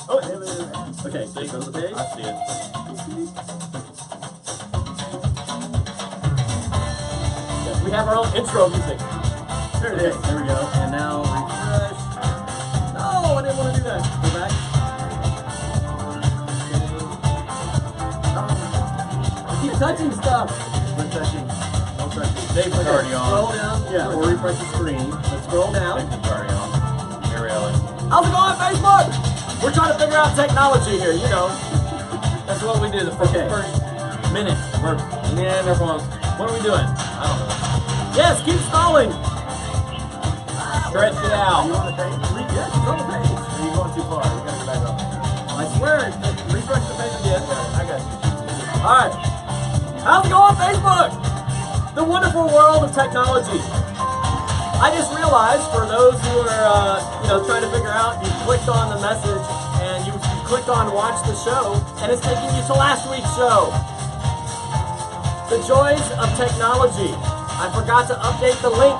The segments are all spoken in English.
Oh, okay, so go to the page. I see it. Yes, we have our own intro music. There it is. There we go. And now refresh. No, I didn't want to do that. Go back. I keep touching stuff. Quit touching. No touching. Dave's already on. Scroll down. Yeah, or refresh the screen. Let's scroll down. It's already on. Here we are. How's it going, Facebook? We're trying to figure out technology here, you know. That's what we do the first minute. And then everyone's, what are we doing? I don't know. Yes, keep stalling. Stretch it out. You on the page? Yes, it's on the page. Are you going too far? You gotta go back up. I swear, refresh the page again. I got you. All right. How's it going, Facebook? The wonderful world of technology. I just realized, for those who are, trying to figure out, you clicked on the message and you clicked on watch the show, and it's taking you to last week's show. The joys of technology. I forgot to update the link.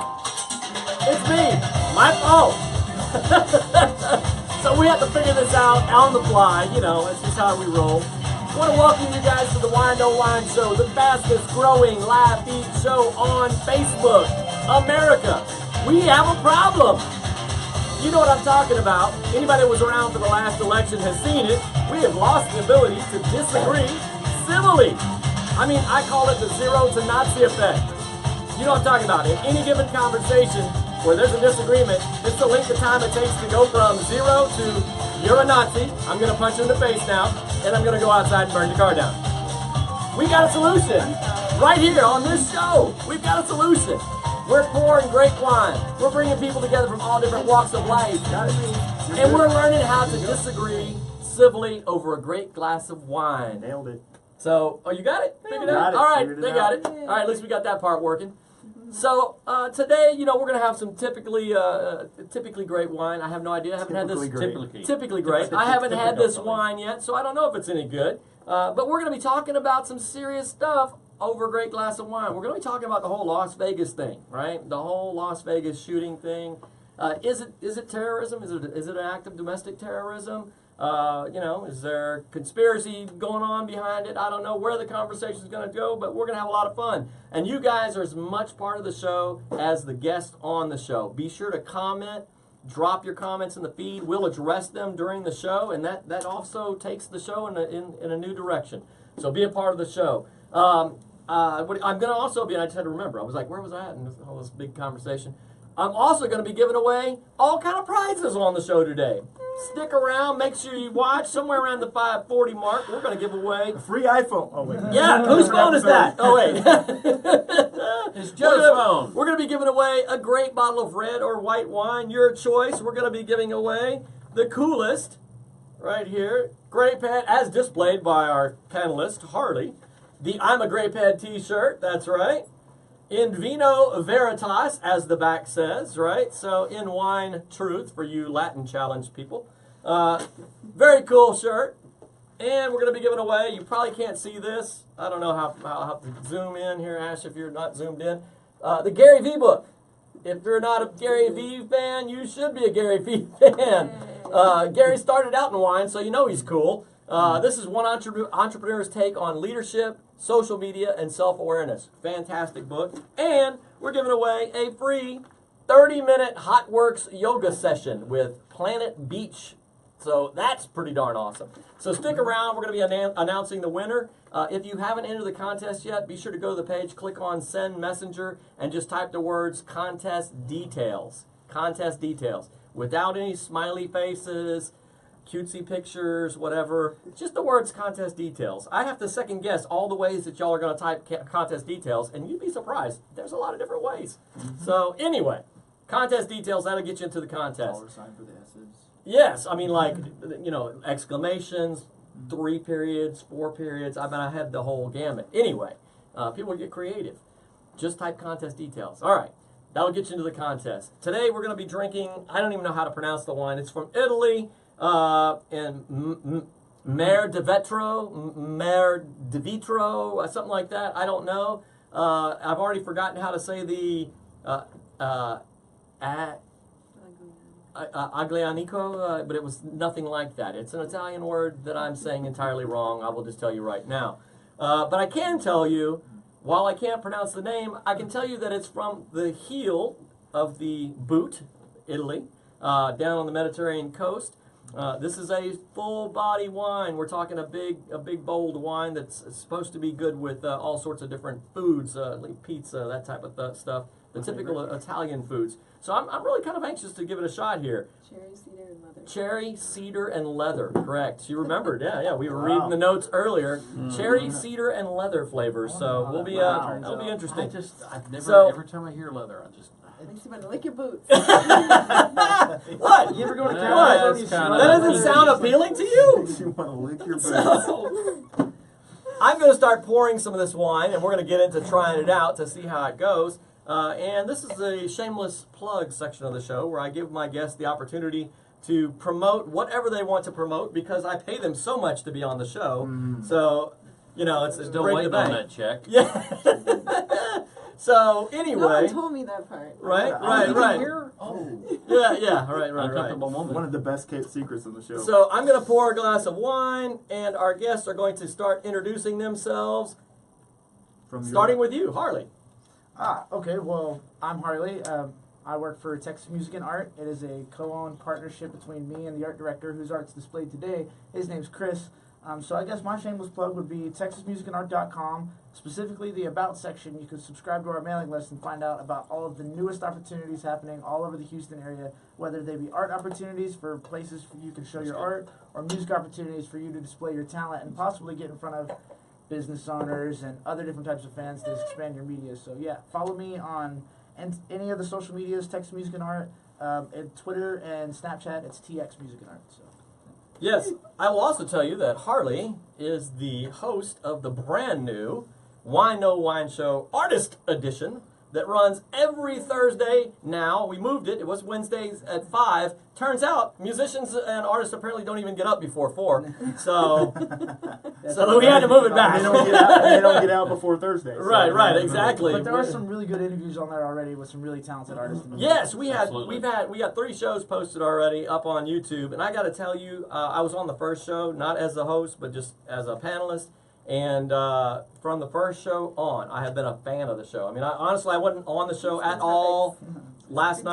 It's me. My fault. So we have to figure this out on the fly. You know, it's just how we roll. I want to welcome you guys to the Whine Don't Whine Show, the fastest growing live feed show on Facebook, America. We have a problem. You know what I'm talking about. Anybody that was around for the last election has seen it. We have lost the ability to disagree civilly. I mean, I call it the zero to Nazi effect. You know what I'm talking about. In any given conversation where there's a disagreement, it's the length of time it takes to go from zero to you're a Nazi, I'm going to punch you in the face now, and I'm going to go outside and burn your car down. We got a solution. Right here on this show, we've got a solution. We're pouring great wine. We're bringing people together from all different walks of life. And we're learning how to disagree civilly over a great glass of wine. Nailed it. So, oh, you got it? Figured it Got out? it. All right, Figured it they out. got it. All right, at least we got that part working. So, today, we're going to have some typically great wine. I have no idea. I haven't had this. Typically great. I haven't had this wine yet, so I don't know if it's any good. But we're going to be talking about some serious stuff over a great glass of wine. We're going to be talking about the whole Las Vegas thing, right? The whole Las Vegas shooting thing. Is it terrorism? Is it an act of domestic terrorism? Is there conspiracy going on behind it? I don't know where the conversation is going to go, but we're going to have a lot of fun. And you guys are as much part of the show as the guest on the show. Be sure to comment, drop your comments in the feed. We'll address them during the show, and that also takes the show in a new direction. So be a part of the show. I'm going to also be, and I just had to remember, I was like, where was I at in all this big conversation? I'm also going to be giving away all kind of prizes on the show today. Stick around. Make sure you watch. Somewhere around the 5:40 mark, we're going to give away A free iPhone. Oh, wait. Yeah, whose phone is that? Oh, wait. It's Joe's phone. We're going to be giving away a great bottle of red or white wine, your choice. We're going to be giving away the coolest, right here, Gray Pad, as displayed by our panelist, Harley. The I'm a Gray Pad t-shirt, that's right. In vino veritas, as the back says, right? So in wine truth for you Latin challenge people. Very cool shirt. And we're going to be giving away, you probably can't see this. I don't know how I'll have to zoom in here, Ash, if you're not zoomed in. The Gary Vee book. If you're not a Gary Vee fan, you should be a Gary Vee fan. Gary started out in wine, so you know he's cool. This is one entrepreneur's take on leadership, social media, and self-awareness. Fantastic book. And we're giving away a free 30-minute HotWorks yoga session with Planet Beach. So that's pretty darn awesome. So stick around. We're going to be announcing the winner. If you haven't entered the contest yet, be sure to go to the page, click on Send Messenger, and just type the words Contest Details. Contest Details. Without any smiley faces, cutesy pictures, whatever. Just the words Contest Details. I have to second guess all the ways that y'all are going to type Contest Details, and you'd be surprised. There's a lot of different ways. So anyway, Contest Details, that'll get you into the contest. $sign for the S's. Yes, I mean, like, exclamations, 3 periods, 4 periods. I mean, I had the whole gamut. Anyway, people get creative. Just type Contest Details. All right, that'll get you into the contest. Today we're going to be drinking, I don't even know how to pronounce the wine. It's from Italy. And Mer de Vitro, something like that. I don't know. I've already forgotten how to say the Aglianico, but it was nothing like that. It's an Italian word that I'm saying entirely wrong. I will just tell you right now. But I can tell you, while I can't pronounce the name, I can tell you that it's from the heel of the boot, Italy, down on the Mediterranean coast. This is a full body wine. We're talking a big bold wine that's supposed to be good with all sorts of different foods, like pizza, that type of stuff. The typical Italian foods. So I'm really kind of anxious to give it a shot here. Cherry, cedar, and leather. Cherry, cedar, and leather. Correct. She remembered. Yeah. We were reading the notes earlier. Cherry, cedar, and leather flavors. So we'll be it'll be interesting. I've never, So- every time I hear leather, Makes you want to lick your boots. What? You ever go to Yeah, California? it's You kinda- That doesn't sound appealing to you? You want to lick your boots. So, I'm going to start pouring some of this wine, and we're going to get into trying it out to see how it goes. And this is a shameless plug section of the show where I give my guests the opportunity to promote whatever they want to promote because I pay them so much to be on the show. So, it's still break the waiting on bank. that check. Yeah. So No anyway, one told me that part. right. Here? Oh. Yeah, right. Uncomfortable moment. One of the best kept secrets on the show. So I'm going to pour a glass of wine, and our guests are going to start introducing themselves, starting with you, Harley. Okay. Well, I'm Harley. I work for Texas Music and Art. It is a co-owned partnership between me and the art director whose art's displayed today. His name's Chris. So I guess my shameless plug would be texasmusicandart.com. Specifically, the About section. You can subscribe to our mailing list and find out about all of the newest opportunities happening all over the Houston area, whether they be art opportunities for places for you can show your art, or music opportunities for you to display your talent and possibly get in front of business owners and other different types of fans to expand your media. So yeah, follow me on any of the social medias, Texas Music and Art, and Twitter and Snapchat. It's TX Music and Art. So. Yes, I will also tell you that Harley is the host of the brand new Whine No Whine Show Artist Edition that runs every Thursday now. We moved it. It was Wednesdays at 5. Turns out musicians and artists apparently don't even get up before 4. So we had to move it back. They don't get out before Thursday. So Right, exactly. But there are some really good interviews on there already with some really talented artists. Yes, we Absolutely. got 3 shows posted already up on YouTube, and I got to tell you, I was on the first show not as a host but just as a panelist, and from the first show on, I have been a fan of the show. I mean, honestly, I wasn't on the show at all last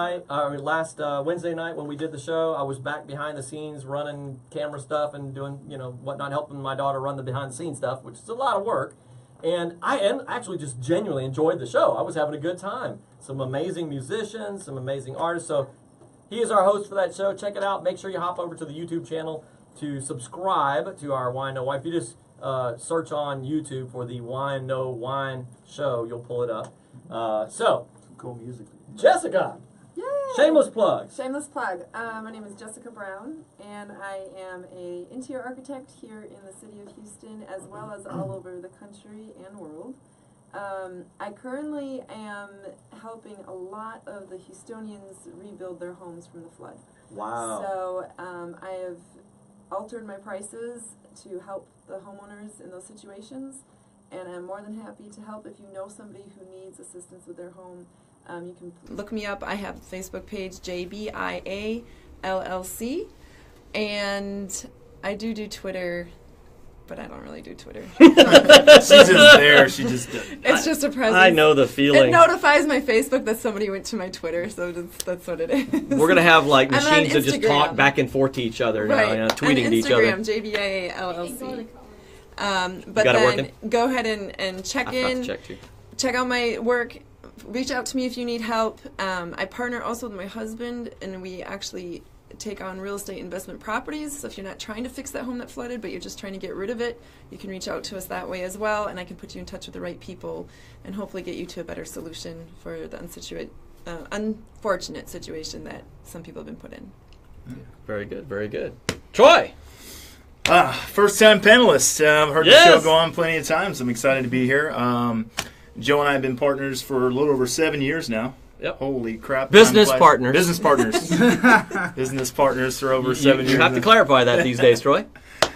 Wednesday night when we did the show. I was back behind the scenes running camera stuff and doing whatnot, helping my daughter run the behind the scenes stuff, which is a lot of work. And I actually just genuinely enjoyed the show. I was having a good time. Some amazing musicians, some amazing artists. So he is our host for that show. Check it out. Make sure you hop over to the YouTube channel to subscribe to our Whine No Whine. If you just search on YouTube for the Whine No Whine Show, you'll pull it up. So, cool music. Jessica, Yay! shameless plug. Shameless plug. My name is Jessica Brown, and I am an interior architect here in the city of Houston, as well as all over the country and world. I currently am helping a lot of the Houstonians rebuild their homes from the flood. Wow. So I have altered my prices to help the homeowners in those situations, and I'm more than happy to help if you know somebody who needs assistance with their home. You can look me up. I have a Facebook page, JBIA LLC, and I do Twitter, but I don't really do Twitter. She's just there. She just. It's just a presence. I know the It feeling. notifies my Facebook that somebody went to my Twitter, so that's what it is. We're gonna have like I'm on machines that just Instagram. talk back and forth to each other now, Right. tweeting on to each other. Instagram, JBIA LLC. But got it then working? go ahead and check I forgot in. to check too. Check out my work. Reach out to me if you need help. I partner also with my husband, and we actually take on real estate investment properties. So if you're not trying to fix that home that flooded, but you're just trying to get rid of it, you can reach out to us that way as well, and I can put you in touch with the right people and hopefully get you to a better solution for the unfortunate situation that some people have been put in. Very good, very good. Troy. First time panelist. I've heard Yes. the show go on plenty of times. I'm excited to be here. Joe and I have been partners for a little over 7 years now. Yep. Holy crap. Business Time flies. partners. Business partners. Business partners for over 7 years. You have to clarify that these days, Troy.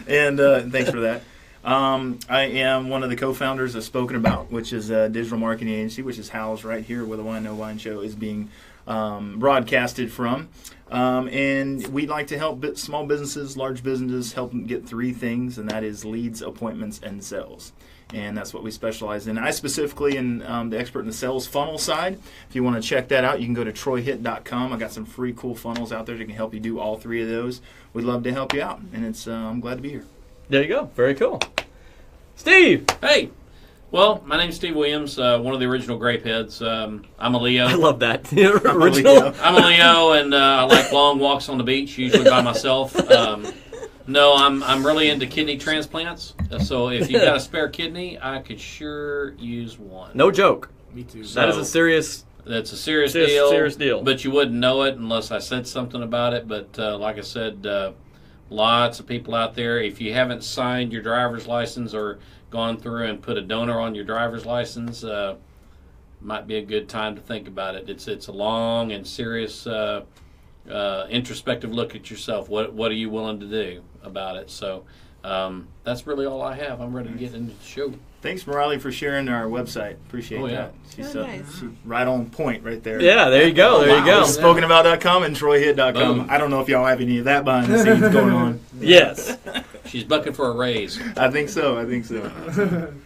And thanks for that. I am one of the co-founders of Spoken About, which is a digital marketing agency, which is housed right here where the Whine No Whine Show is being broadcasted from. And we'd like to help small businesses, large businesses, help them get 3 things, and that is leads, appointments, and sales. And that's what we specialize in. I specifically am the expert in the sales funnel side. If you want to check that out, you can go to troyhitt.com. I got some free cool funnels out there that can help you do all 3 of those. We'd love to help you out, and I'm glad to be here. There you go. Very cool. Steve. Hey. Well, my name's Steve Williams, one of the original Grapeheads. I'm a Leo. I love that. Original. I'm a Leo, and I like long walks on the beach, usually by myself. No, I'm really into kidney transplants. So if you got a spare kidney, I could sure use one. No joke. Me too. That is a serious. That's a serious deal. Serious deal. But you wouldn't know it unless I said something about it. But like I said, lots of people out there. If you haven't signed your driver's license or gone through and put a donor on your driver's license, might be a good time to think about it. It's a long and serious introspective look at yourself. What are you willing to do about it? So that's really all I have. I'm ready to get into the show. Thanks, Morali, for sharing our website. Appreciate that. She's nice. she's right on point right there. Yeah, there you go. There you go. Spokenabout.com and troyhitt.com. Boom. I don't know if y'all have any of that behind the scenes going on. Yes. She's bucking for a raise. I think so.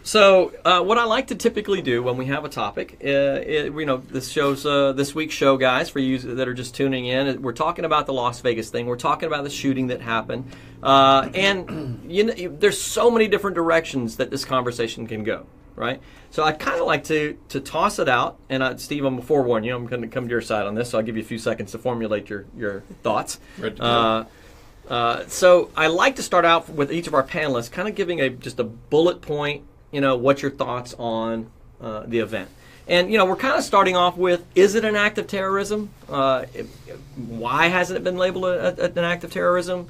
So, what I like to typically do when we have a topic, this week's show, guys, for you that are just tuning in, we're talking about the Las Vegas thing. We're talking about the shooting that happened, and there's so many different directions that this conversation can go. Right, so I kind of like to toss it out, and Steve, I'm gonna forewarn you. I'm going to come to your side on this, so I'll give you a few seconds to formulate your thoughts. Ready to go. So I like to start out with each of our panelists, kind of giving just a bullet point. What's your thoughts on the event? And we're kind of starting off with: is it an act of terrorism? Why hasn't it been labeled an act of terrorism?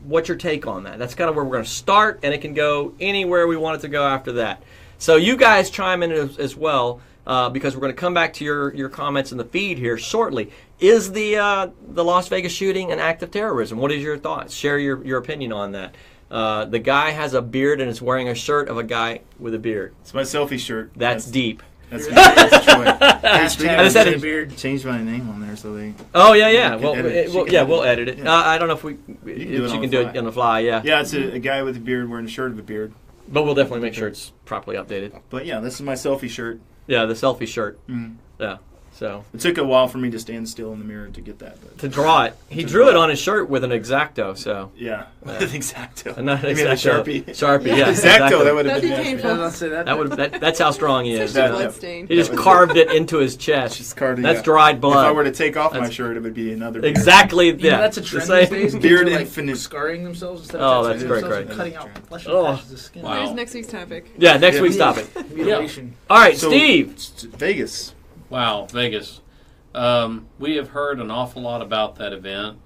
What's your take on that? That's kind of where we're going to start, and it can go anywhere we want it to go after that. So you guys chime in as well, because we're going to come back to your comments in the feed here shortly. Is the Las Vegas shooting an act of terrorism? What is your thoughts? Share your opinion on that. The guy has a beard and is wearing a shirt of a guy with a beard. It's my selfie shirt. That's deep. That's Troy. I just had beard. Changed my name on there so they. Oh yeah. We'll edit it. Yeah. I don't know if she can do it on the fly. Yeah. Yeah, it's a guy with a beard wearing a shirt of a beard. But we'll definitely make sure it's properly updated. But yeah, this is my selfie shirt. Yeah, the selfie shirt. Mm-hmm. Yeah. So it took a while for me to stand still in the mirror to get that. But to draw it, he drew it on his shirt with an X-Acto. So yeah, with X-Acto. Not X-Acto. Sharpie. Yeah. X-Acto. That would have been painful. That's how strong he is. Such a blood stain. He just carved it into his chest. Just carved it. That's dried blood. If I were to take off my shirt, it would be another. Beard. Exactly. Yeah. That's a trend these days. Beard People are, infinite. Scarring themselves instead of that's tattooing great. themselves and cutting out flesh Oh. and patches of skin. Wow. There's next week's topic. Yeah, next week's topic. Mutilation. All right, So, Steve. Vegas. Wow, Vegas. We have heard an awful lot about that event.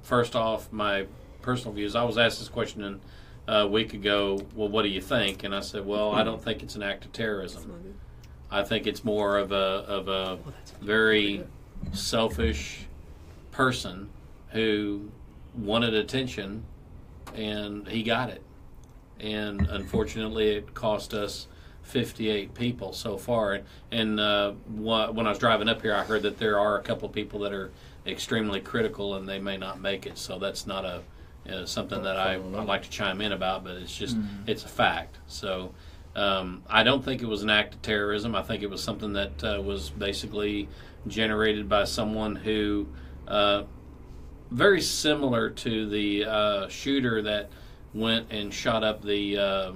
First off, my personal views. I was asked this question a week ago. Well, what do you think? And I said, well, I don't think it's an act of terrorism. I think it's more of a very selfish person who wanted attention, and he got it. And unfortunately, it cost us 58 people so far. And when I was driving up here, I heard that there are a couple of people that are extremely critical and they may not make it. So that's not something that I like to chime in about, but it's just it's a fact. So I don't think it was an act of terrorism. I think it was something that was basically generated by someone who very similar to the shooter that went and shot up the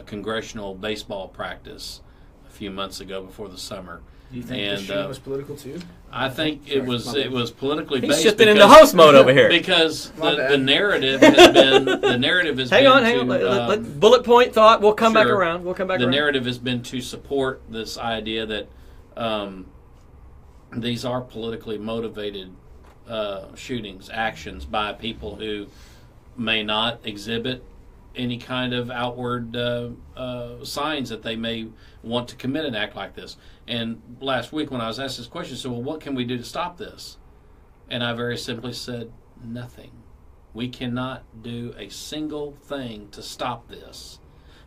congressional baseball practice a few months ago before the summer. Do you think the shooting was political too? I think it was politically He's based. shifting into host mode over here. Because the narrative has been Hang on. Let bullet point thought. We'll come back around. The narrative has been to support this idea that these are politically motivated shootings, actions by people who may not exhibit any kind of outward signs that they may want to commit an act like this. And last week when I was asked this question, I said, well, what can we do to stop this? And I very simply said, nothing. We cannot do a single thing to stop this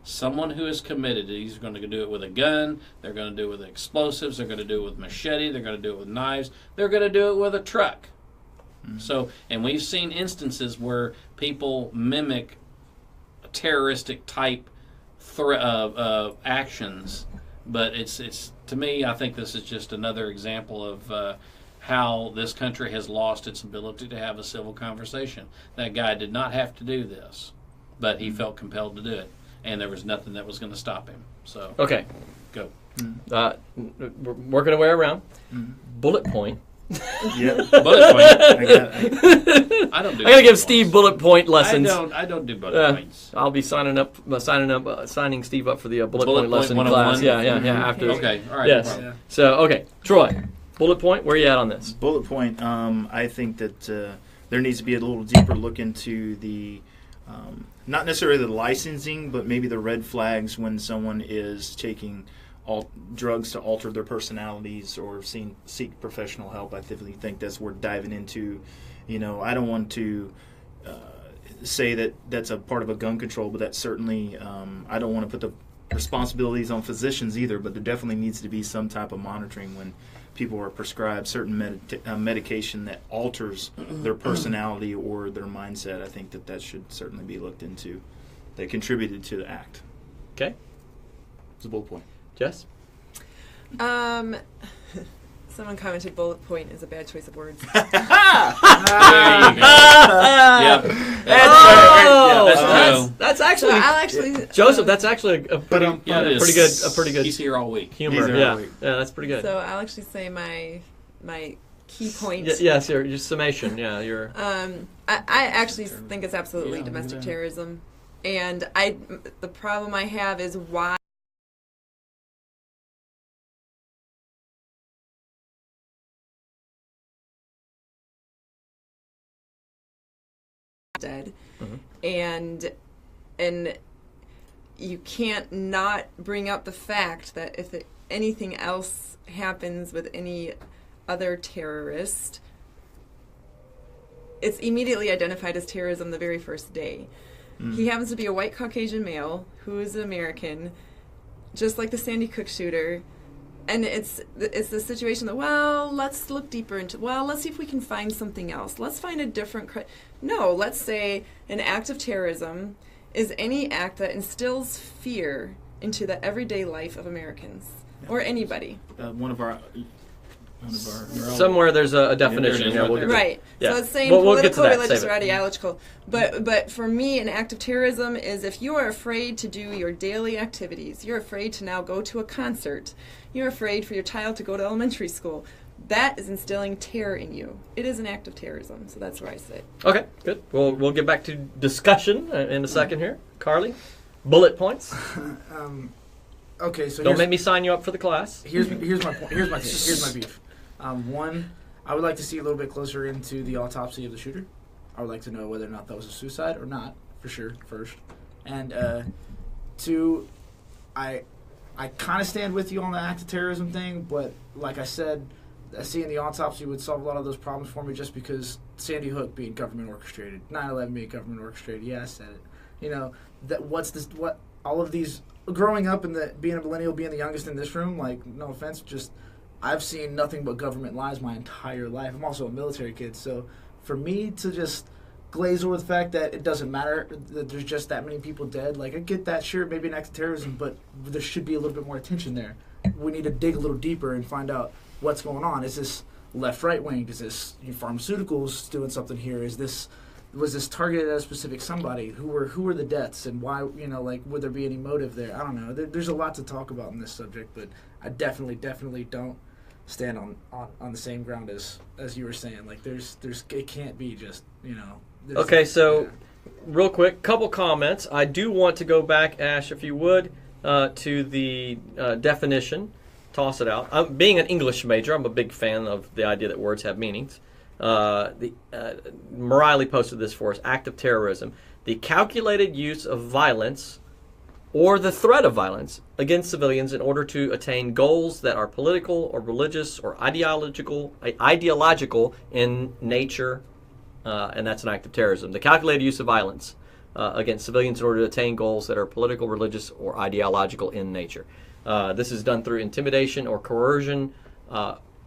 someone who is committed. He's going to do it with a gun. They're going to do it with explosives. They're going to do it with machete. They're going to do it with knives. They're going to do it with a truck. So, and we've seen instances where people mimic terroristic type actions, but it's to me, I think this is just another example of how this country has lost its ability to have a civil conversation. That guy did not have to do this, but he felt compelled to do it, and there was nothing that was going to stop him. So, Okay. go. We're working our way around. Bullet point. Yeah. Bullet point. I got it. I don't do. I gotta give bullet Steve points. bullet point lessons. I don't do bullet points. I'll be signing Steve up for the bullet point lesson 101. class. Yeah. After. Okay. All right. Yes. No problem. So okay, Troy, bullet point. Where are you at on this? Bullet point. I think that there needs to be a little deeper look into the, not necessarily the licensing, but maybe the red flags when someone is taking drugs to alter their personalities or seek professional help. I typically think that's worth diving into. I don't want to say that that's a part of a gun control, but that's certainly, I don't want to put the responsibilities on physicians either, but there definitely needs to be some type of monitoring when people are prescribed certain medication that alters their personality or their mindset. I think that should certainly be looked into, that contributed to the act. Okay, It's a bullet point. Jess. Someone commented bullet point is a bad choice of words. There you go. Yep. That's So actually I'll actually Joseph. That's actually a pretty, Yeah, it is. pretty good He's here all week. humor. He's here Yeah, all week. yeah, that's pretty good. So I'll actually say my key point. Yes, your summation. Yeah, your. I actually think it's absolutely Yeah, domestic yeah. terrorism, and the problem I have is why dead, and you can't not bring up the fact that if anything else happens with any other terrorist, it's immediately identified as terrorism the very first day. He happens to be a white Caucasian male who is American, just like the Sandy Hook shooter. And it's the situation that, well, let's look deeper into, let's see if we can find something else. Let's find a different, no, let's say an act of terrorism is any act that instills fear into the everyday life of Americans or anybody. One of our Somewhere there's a definition. there's Yeah, we'll right get to Right. Yeah. So it's saying We'll get to political, that. religious, Save or it. ideological. But for me, an act of terrorism is if you are afraid to do your daily activities. You're afraid to now go to a concert. You're afraid for your child to go to elementary school. That is instilling terror in you. It is an act of terrorism. So that's where I sit. Okay, good. We'll get back to discussion in a second here. Carly, bullet points. Okay, so Don't make me sign you up for the class. here's my point. Here's my beef. One, I would like to see a little bit closer into the autopsy of the shooter. I would like to know whether or not that was a suicide or not, for sure, first. And two, I kind of stand with you on the act of terrorism thing, but like I said, seeing the autopsy would solve a lot of those problems for me just because Sandy Hook being government orchestrated, 9/11 being government orchestrated, yeah, I said it. What all of these, growing up and being a millennial, being the youngest in this room, like, no offense, just I've seen nothing but government lies my entire life. I'm also a military kid, so for me to just glaze over the fact that it doesn't matter that there's just that many people dead, like, I get that, sure, maybe an act of terrorism, but there should be a little bit more attention there. We need to dig a little deeper and find out what's going on. Is this left, right wing? Is this pharmaceuticals doing something here? Was this targeted at a specific somebody? Who were the deaths, and why? Would there be any motive there? I don't know. There's a lot to talk about in this subject, but I definitely don't stand on the same ground as you were saying. Like, there's it can't be just Okay, so real quick, couple comments. I do want to go back, Ash, if you would, to the definition. Toss it out. Being an English major, I'm a big fan of the idea that words have meanings. Mariley posted this for us. Act of terrorism. The calculated use of violence or the threat of violence against civilians in order to attain goals that are political or religious or ideological in nature, and that's an act of terrorism. The calculated use of violence. against civilians in order to attain goals that are political, religious, or ideological in nature. This is done through intimidation or coercion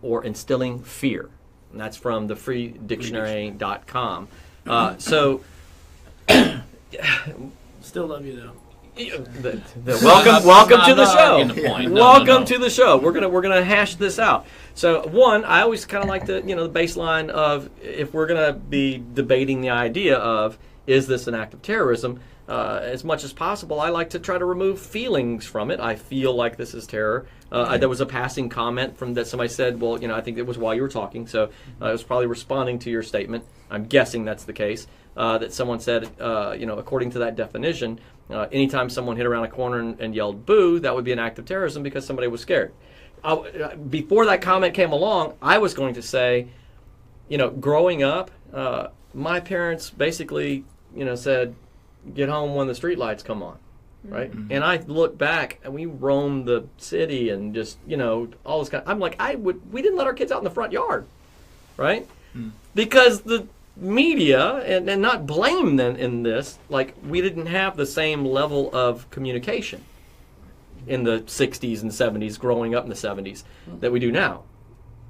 or instilling fear. And that's from the freedictionary.com. So, Still love you though. Welcome to the show. Welcome No. to the show. We're gonna hash this out. So one, I always kind of like the the baseline of if we're gonna be debating the idea of is this an act of terrorism. As much as possible, I like to try to remove feelings from it. I feel like this is terror. There was a passing comment from that somebody said, well, I think it was while you were talking, so I was probably responding to your statement. I'm guessing that's the case. That someone said, according to that definition, anytime someone hit around a corner and yelled boo, that would be an act of terrorism because somebody was scared. Before that comment came along, I was going to say, growing up, my parents basically, said, get home when the street lights come on, right? Mm-hmm. And I look back and we roamed the city and just, all this I'm like, we didn't let our kids out in the front yard, right? Mm. Because the media, and not blame them in this, like we didn't have the same level of communication in the 60s and 70s, growing up in the 70s, that we do now.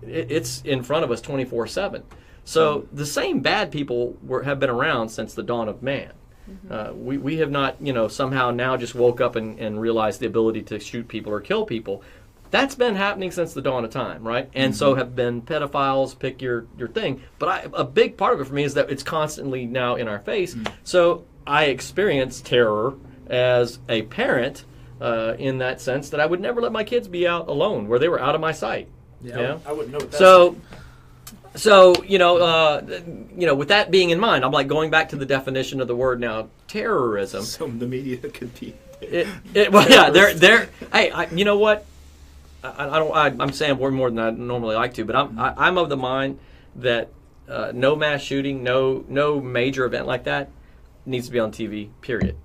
It's in front of us 24/7. So the same bad people have been around since the dawn of man. Mm-hmm. We have not, somehow now just woke up and realized the ability to shoot people or kill people. That's been happening since the dawn of time, right? And so have been pedophiles, pick your thing. But a big part of it for me is that it's constantly now in our face. Mm-hmm. So I experience terror as a parent in that sense that I would never let my kids be out alone where they were out of my sight. Yeah, I wouldn't know what that's So, with that being in mind, I'm like going back to the definition of the word now, terrorism. So the media could be. Well, yeah, they're. Hey, you know what? I'm saying more than I normally like to, but I'm of the mind that no mass shooting, no major event like that needs to be on TV. Period.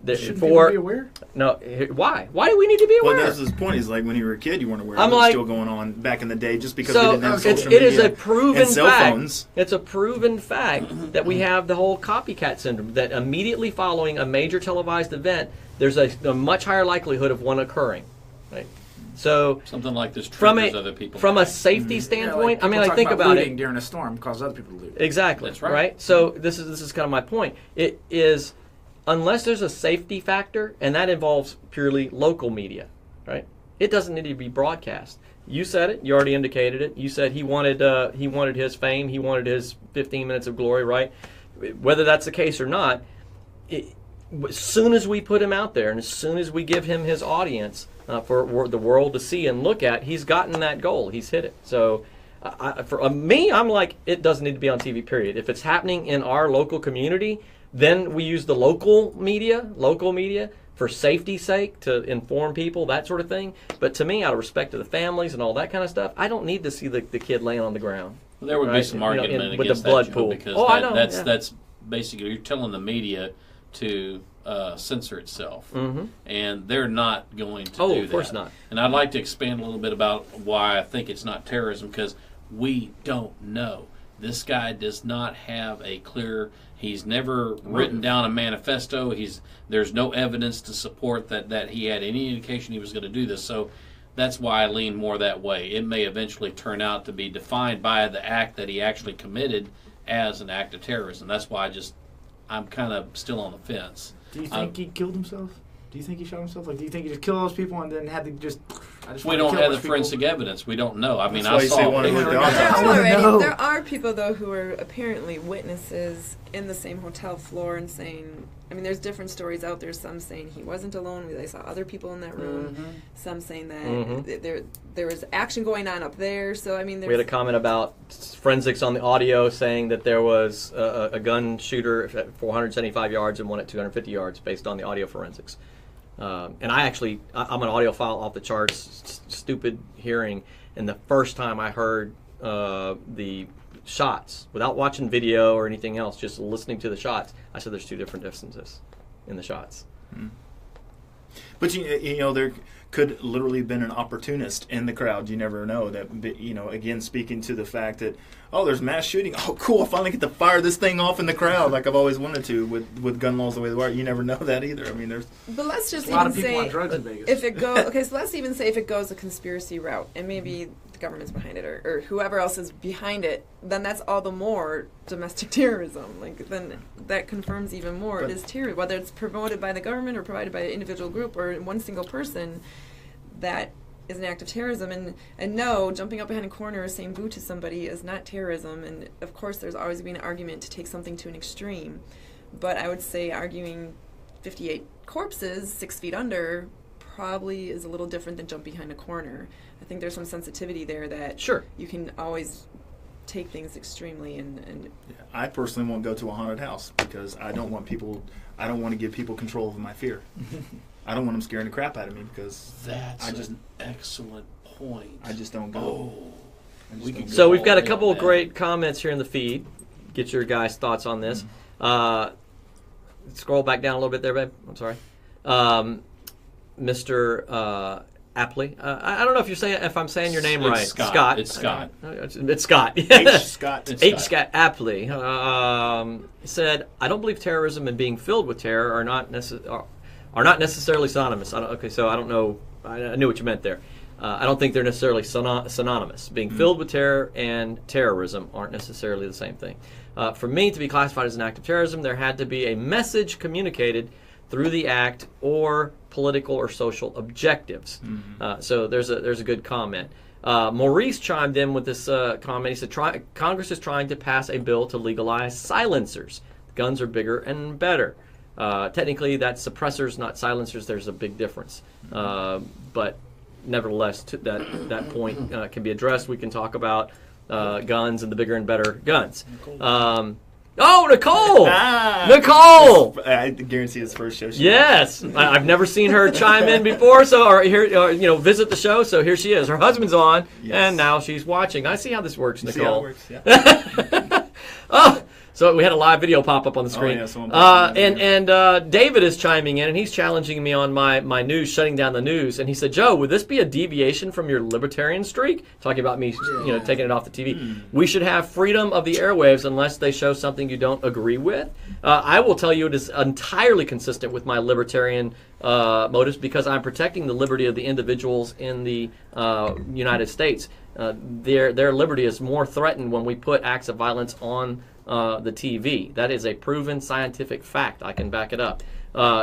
Shouldn't people be aware? No, why? Why do we need to be aware? Well, that's his point. Is like when you were a kid, you weren't aware. I'm it was like, still going on back in the day, just because so we didn't have social media. It is a proven and cell fact. phones. It's a proven fact that we have the whole copycat syndrome. That immediately following a major televised event, there's a much higher likelihood of one occurring. Right. So something like this triggers other people. From a safety standpoint, think about it. During a storm cause other people to loot. Exactly. That's right. So this is kind of my point. It is. Unless there's a safety factor, and that involves purely local media, right? It doesn't need to be broadcast. You said it. You already indicated it. You said he wanted his fame. He wanted his 15 minutes of glory, right? Whether that's the case or not, as soon as we put him out there, and as soon as we give him his audience for the world to see and look at, he's gotten that goal. He's hit it. So for me, I'm like, it doesn't need to be on TV, period. If it's happening in our local community, then we use the local media for safety's sake to inform people, that sort of thing. But to me, out of respect to the families and all that kind of stuff, I don't need to see the kid laying on the ground. Well, there would be some argument with against the blood that, pool. Because that's basically, you're telling the media to censor itself. Mm-hmm. And they're not going to do that. Oh, of course not. And I'd like to expand a little bit about why I think it's not terrorism, because we don't know. This guy does not have a clear. He's never written down a manifesto. There's no evidence to support that he had any indication he was going to do this. So that's why I lean more that way. It may eventually turn out to be defined by the act that he actually committed as an act of terrorism. That's why I'm kind of still on the fence. Do you think he killed himself? Do you think he shot himself? Like, do you think he just killed those people and then had to just? We don't have the forensic evidence. We don't know. I mean, I saw. There are people though who are apparently witnesses in the same hotel floor and saying. I mean, there's different stories out there. Some saying he wasn't alone. They saw other people in that room. Mm-hmm. Some saying that there was action going on up there. So I mean, we had a comment about forensics on the audio saying that there was a gun shooter at 475 yards and one at 250 yards based on the audio forensics. And I'm an audiophile off the charts, stupid hearing. And the first time I heard the shots, without watching video or anything else, just listening to the shots, I said there's two different distances in the shots. But you know, there could literally have been an opportunist in the crowd. You never know. That, you know, again, speaking to the fact that, oh, there's mass shooting. Oh, cool! I finally get to fire this thing off in the crowd like I've always wanted to. With gun laws the way they are, you never know that either. I mean, there's. But let's just a lot even of people say on drugs in Vegas. if it goes. Okay, so let's even say if it goes a conspiracy route, and maybe the government's behind it, or whoever else is behind it, then that's all the more domestic terrorism. Like then that confirms even more it is terrorism, whether it's promoted by the government or provided by an individual group or one single person. That is an act of terrorism, and no, jumping up behind a corner or saying boo to somebody is not terrorism. And of course, there's always been an argument to take something to an extreme, but I would say arguing 58 corpses 6 feet under probably is a little different than jumping behind a corner. I think there's some sensitivity there that you can always take things extremely and I personally won't go to a haunted house because I don't want to give people control of my fear. I don't want them scaring the crap out of me because that's an excellent point. I just don't go. So we've got a couple of great comments here in the feed. Get your guys' thoughts on this. Scroll back down a little bit there, babe. I'm sorry. Mr. Apley. I don't know if I'm saying your name right. Scott. It's Scott. It's Scott. H. Scott. H. Scott Apley said, "I don't believe terrorism and being filled with terror are not necessarily synonymous." Okay, so I don't know. I knew what you meant there. I don't think they're necessarily synonymous. Being filled with terror and terrorism aren't necessarily the same thing. For me to be classified as an act of terrorism, there had to be a message communicated through the act or political or social objectives. So there's a good comment. Maurice chimed in with this comment. He said, Congress is trying to pass a bill to legalize silencers. Guns are bigger and better. Technically, that's suppressors, not silencers. There's a big difference. But nevertheless, that point can be addressed. We can talk about guns and the bigger and better guns. Nicole! Nicole! I guarantee it's first show. Yes, I've never seen her chime in before, visit the show. So here she is. Her husband's on, and now she's watching. I see how this works, Nicole. See how it works? Yeah. So we had a live video pop up on the screen. And David is chiming in, and he's challenging me on my news, shutting down the news. And he said, Joe, would this be a deviation from your libertarian streak? Talking about me, taking it off the TV. We should have freedom of the airwaves unless they show something you don't agree with. I will tell you it is entirely consistent with my libertarian motives because I'm protecting the liberty of the individuals in the United States. Their liberty is more threatened when we put acts of violence on the TV. That is a proven scientific fact. I can back it up.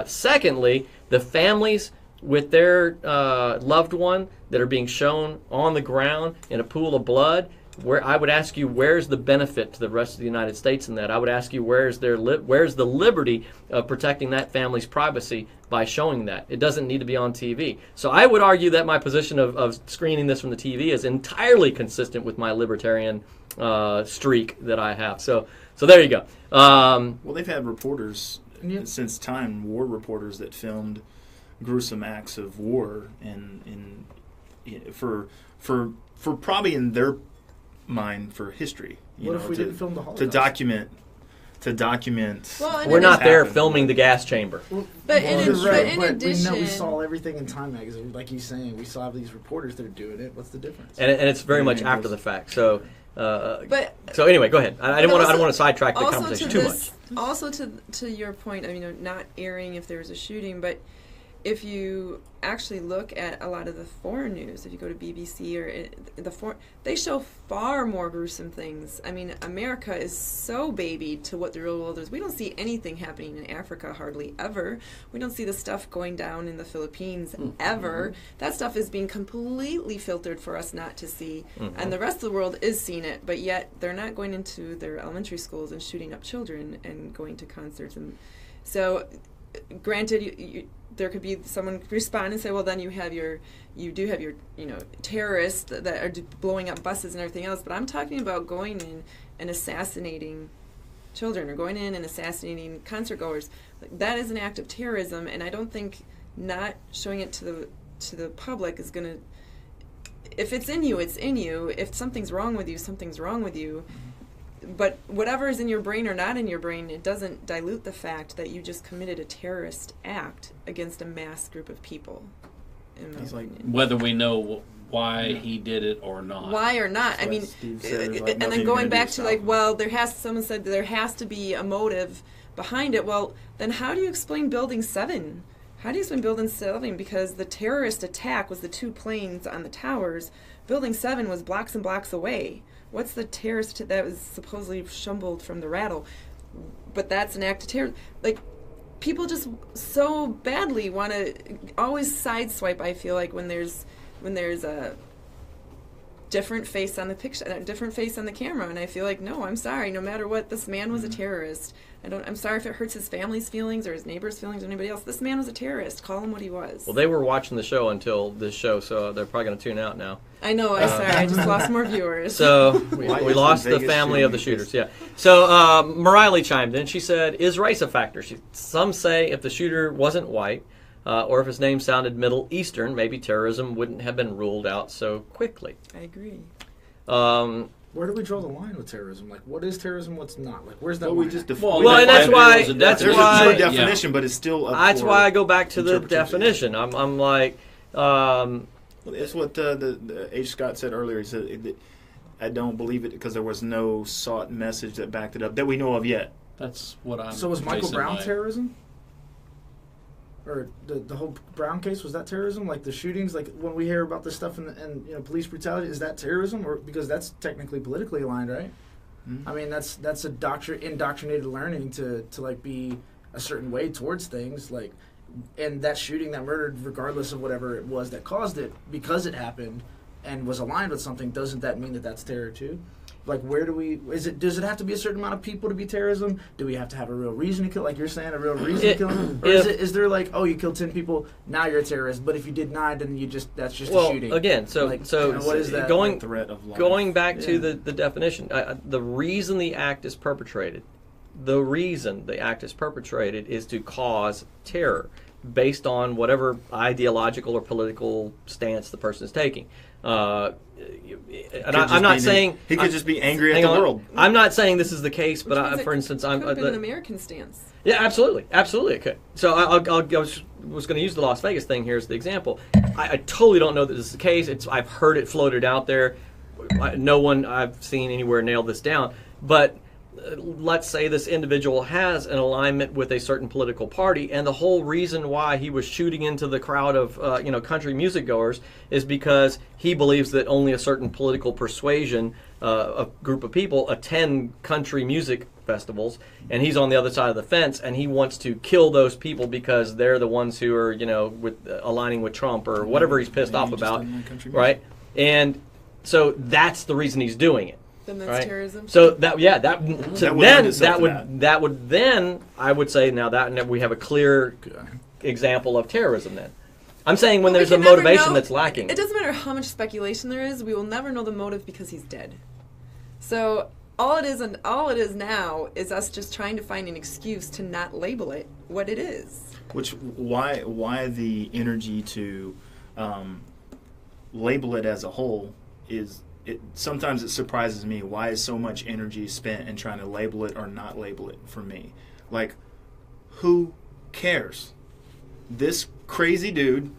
Secondly, the families with their loved one that are being shown on the ground in a pool of blood, where I would ask you, where's the benefit to the rest of the United States in that? I would ask you, where's the liberty of protecting that family's privacy by showing that? It doesn't need to be on TV. So I would argue that my position of screening this from the TV is entirely consistent with my libertarian streak that I have. So there you go. Well, they've had reporters since time, war reporters that filmed gruesome acts of war, and for probably in their mind for history. What if we didn't film the Holocaust? To document. Well, we're not there filming the gas chamber. But in addition, we saw everything in Time magazine, like he's saying. We saw these reporters that are doing it. What's the difference? And it's very much after the fact. So anyway, go ahead. I don't want to sidetrack the conversation too much. Also, to your point of not airing if there was a shooting, but if you actually look at a lot of the foreign news, if you go to BBC or they show far more gruesome things. I mean, America is so babied to what the real world is. We don't see anything happening in Africa hardly ever. We don't see the stuff going down in the Philippines ever. That stuff is being completely filtered for us not to see. And the rest of the world is seeing it, but yet they're not going into their elementary schools and shooting up children and going to concerts. And so, granted, there could be someone respond and say, well, then you do have your terrorists that are blowing up buses and everything else. But I'm talking about going in and assassinating children or going in and assassinating concert goers. That is an act of terrorism, and I don't think not showing it to the public is going to. If it's in you, it's in you. If something's wrong with you, something's wrong with you. but whatever is in your brain or not in your brain, it doesn't dilute the fact that you just committed a terrorist act against a mass group of people. In my opinion. Whether we know why he did it or not. Why or not? I mean, and then going back to like, well, someone said there has to be a motive behind it. Well, then how do you explain Building 7? How do you explain Building 7? Because the terrorist attack was the 2 planes on the towers. Building 7 was blocks and blocks away. What's the terrorist that was supposedly shumbled from the rattle? But that's an act of terror. Like, people just so badly want to always sideswipe, I feel like, when there's a different face on the picture, a different face on the camera, and I feel like, no, I'm sorry, no matter what, this man was a terrorist. I'm sorry if it hurts his family's feelings or his neighbor's feelings or anybody else. This man was a terrorist. Call him what he was. Well, they were watching the show until this show, so they're probably going to tune out now. I know. I'm sorry. I just lost more viewers. So we lost the family of the shooters. Yeah. So Mariley chimed in. She said, "Is race a factor?" Some say if the shooter wasn't white, or if his name sounded Middle Eastern, maybe terrorism wouldn't have been ruled out so quickly. I agree. Where do we draw the line with terrorism? Like, what is terrorism? What's not? Like, where's that Well, line? we just Well, and that's why there's a clear definition, but it's still up that's for why I go back to the interpretation. definition. I'm like, It's what the H. Scott said earlier. He said, that I don't believe it because there was no sought message that backed it up that we know of yet. That's what I'm. So was Michael basing Brown my- terrorism? Or the whole Brown case, was that terrorism? Like the shootings, like when we hear about this stuff and police brutality, is that terrorism? Or because that's technically politically aligned, right? Mm-hmm. I mean, that's indoctrinated learning to like be a certain way towards things, like, and that shooting, that murder, regardless of whatever it was that caused it, because it happened and was aligned with something, doesn't that mean that that's terror too? Like, where do we? Does it have to be a certain amount of people to be terrorism? Do we have to have a real reason to kill? Like you're saying, a real reason to kill them? Or is there like, oh, you killed 10 people, now you're a terrorist? But if you did 9, then that's just a shooting. Again, so Like, what is that? going Threat of life. going back to the definition? The reason the act is perpetrated, is to cause terror, based on whatever ideological or political stance the person is taking. And I'm not saying he could just be angry at hang the on. world. I'm not saying this is the case, Which means but it for instance, I'm could have been an American stance. yeah, absolutely, it could. So I was going to use the Las Vegas thing here as the example. I totally don't know that this is the case. I've heard it floated out there. No one I've seen anywhere nailed this down. But let's say this individual has an alignment with a certain political party, and the whole reason why he was shooting into the crowd of country music goers is because he believes that only a certain political persuasion, a group of people, attend country music festivals, and he's on the other side of the fence, and he wants to kill those people because they're the ones who are aligning with Trump or whatever he's pissed off about, right? And so that's the reason he's doing it. Then that's Right. terrorism. So I would say now that we have a clear example of terrorism. Then I'm saying when there's a We can never motivation know. that's lacking. It doesn't matter how much speculation there is. We will never know the motive because he's dead. So all it is now is us just trying to find an excuse to not label it what it is. Why the energy to label it as a whole is. Sometimes it surprises me. Why is so much energy spent in trying to label it or not label it for me? Like, who cares? This crazy dude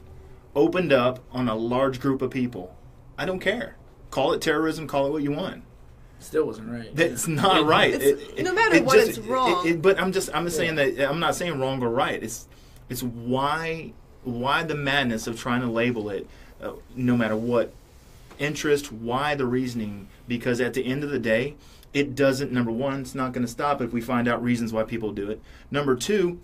opened up on a large group of people. I don't care. Call it terrorism, call it what you want. Still wasn't right. That's not right. No matter what, it's wrong. But I'm saying that I'm not saying wrong or right. It's why the madness of trying to label it, no matter what interest, why the reasoning? Because at the end of the day, it doesn't, number one, it's not going to stop if we find out reasons why people do it. Number two,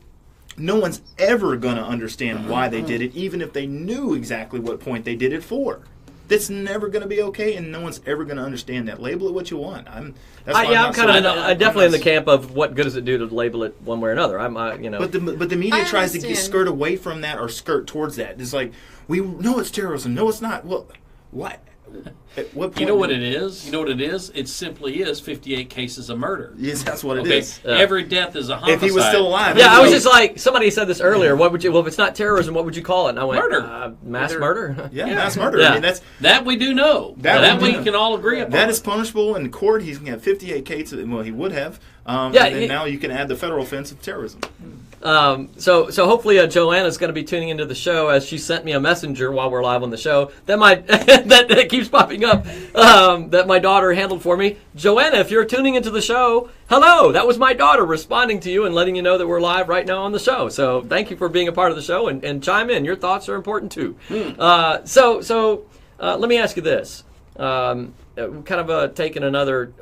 no one's ever going to understand why they did it, even if they knew exactly what point they did it for. That's never going to be okay, and no one's ever going to understand that. Label it what you want. I'm definitely in the camp of what good does it do to label it one way or another. But the media tries to skirt away from that or skirt towards that. It's like, we know it's terrorism. No, it's not. Well, why? At what point You know what it is? You know what it is? It simply is 58 cases of murder. Yes, that's what it Okay, is. every death is a homicide. If he was still alive. Yeah, I was so- just like, somebody said this earlier. What would you? Well, if it's not terrorism, what would you call it? And I went, Murder. Mass murder. Yeah, mass murder. Yeah. I mean, that's That we do know. That That we we do. can all agree upon. that is punishable in court. He's going to have 58 cases. Well, he would have. Yeah, and then he- now you can add the federal offense of terrorism. So hopefully Joanna's going to be tuning into the show, as she sent me a messenger while we're live on the show that that keeps popping up that my daughter handled for me. Joanna, if you're tuning into the show, hello, that was my daughter responding to you and letting you know that we're live right now on the show. So thank you for being a part of the show, and chime in. Your thoughts are important too. So let me ask you this. Kind of taking another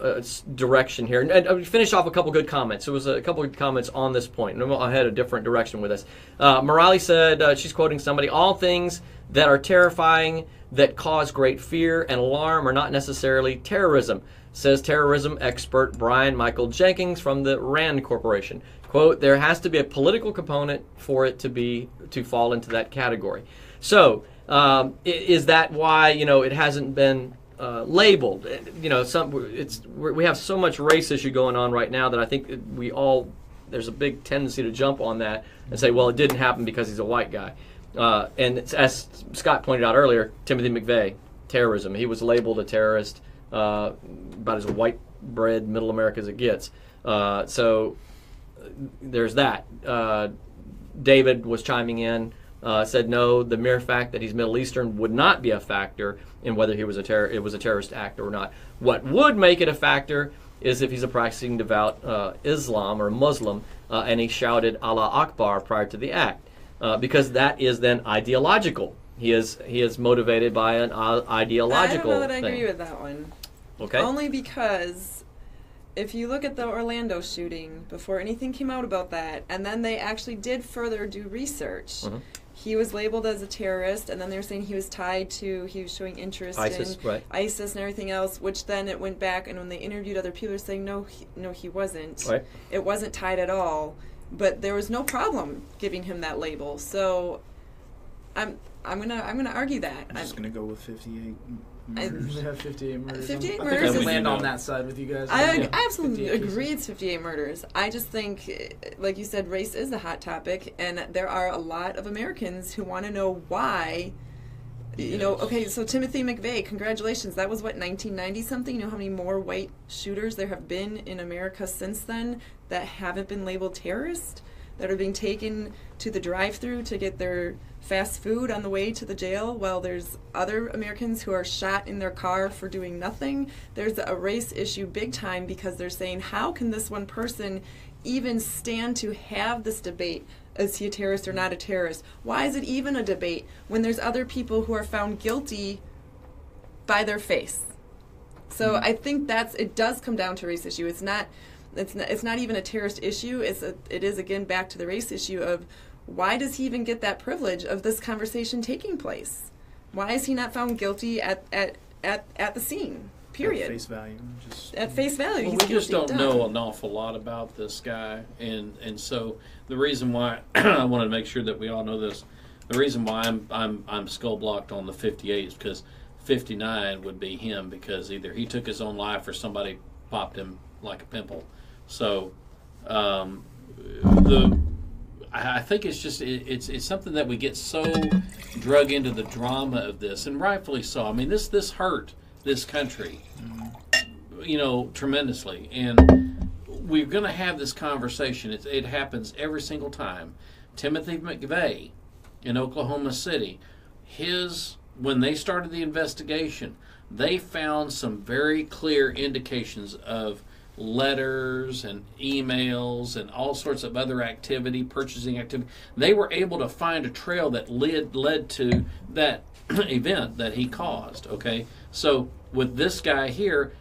direction here, and finish off a couple good comments. There was a couple good comments on this point, and I'll head a different direction with this. Morali said, she's quoting somebody, all things that are terrifying, that cause great fear and alarm, are not necessarily terrorism, says terrorism expert Brian Michael Jenkins from the RAND Corporation. Quote, there has to be a political component for it to fall into that category. So, is that why, it hasn't been labeled? We have so much race issue going on right now that I think there's a big tendency to jump on that and say, well, it didn't happen because he's a white guy. And as Scott pointed out earlier, Timothy McVeigh, terrorism. He was labeled a terrorist, about as white bread middle America as it gets. So there's that. David was chiming in. Said no, the mere fact that he's Middle Eastern would not be a factor in whether it was a terrorist act or not. What would make it a factor is if he's a practicing devout Islam or Muslim, and he shouted Allah Akbar prior to the act, because that is then ideological. He is motivated by an ideological I don't know that I thing. agree with that one. Okay. Only because if you look at the Orlando shooting, before anything came out about that, and then they actually did further do research, he was labeled as a terrorist, and then they were saying he was showing interest ISIS, in right. ISIS and everything else, which then it went back, and when they interviewed other people, they're saying, no, he wasn't. Right. It wasn't tied at all, but there was no problem giving him that label. So I'm gonna argue that. I'm just going to go with 58 I- murders. We have 58 murders. 58 I think murders I is- can land We on do that side with you guys. I Yeah. absolutely 58 agree cases. it's 58 murders. I just think, like you said, race is a hot topic, and there are a lot of Americans who want to know why. Okay, so Timothy McVeigh, congratulations. That was, 1990-something? You know how many more white shooters there have been in America since then that haven't been labeled terrorist? That are being taken to the drive-thru to get their fast food on the way to the jail, while there's other Americans who are shot in their car for doing nothing. There's a race issue big time, because they're saying, how can this one person even stand to have this debate? Is he a terrorist or not a terrorist? Why is it even a debate when there's other people who are found guilty by their face? So I think it does come down to race issue. It's not even a terrorist issue. It is again back to the race issue of, why does he even get that privilege of this conversation taking place? Why is he not found guilty at the scene? Period. At face value. At face value, Well, he's we just guilty, don't done. know an awful lot about this guy, and so the reason why I wanted to make sure that we all know this, the reason why I'm skull blocked on the 58 is because 59 would be him, because either he took his own life or somebody popped him like a pimple. So I think it's just it's something that we get so drug into the drama of this, and rightfully so. I mean, this hurt this country, tremendously, and we're going to have this conversation. It happens every single time. Timothy McVeigh in Oklahoma City, when they started the investigation, they found some very clear indications of letters and emails and all sorts of other purchasing activity. They were able to find a trail that led to that event that he caused, okay? So with this guy here,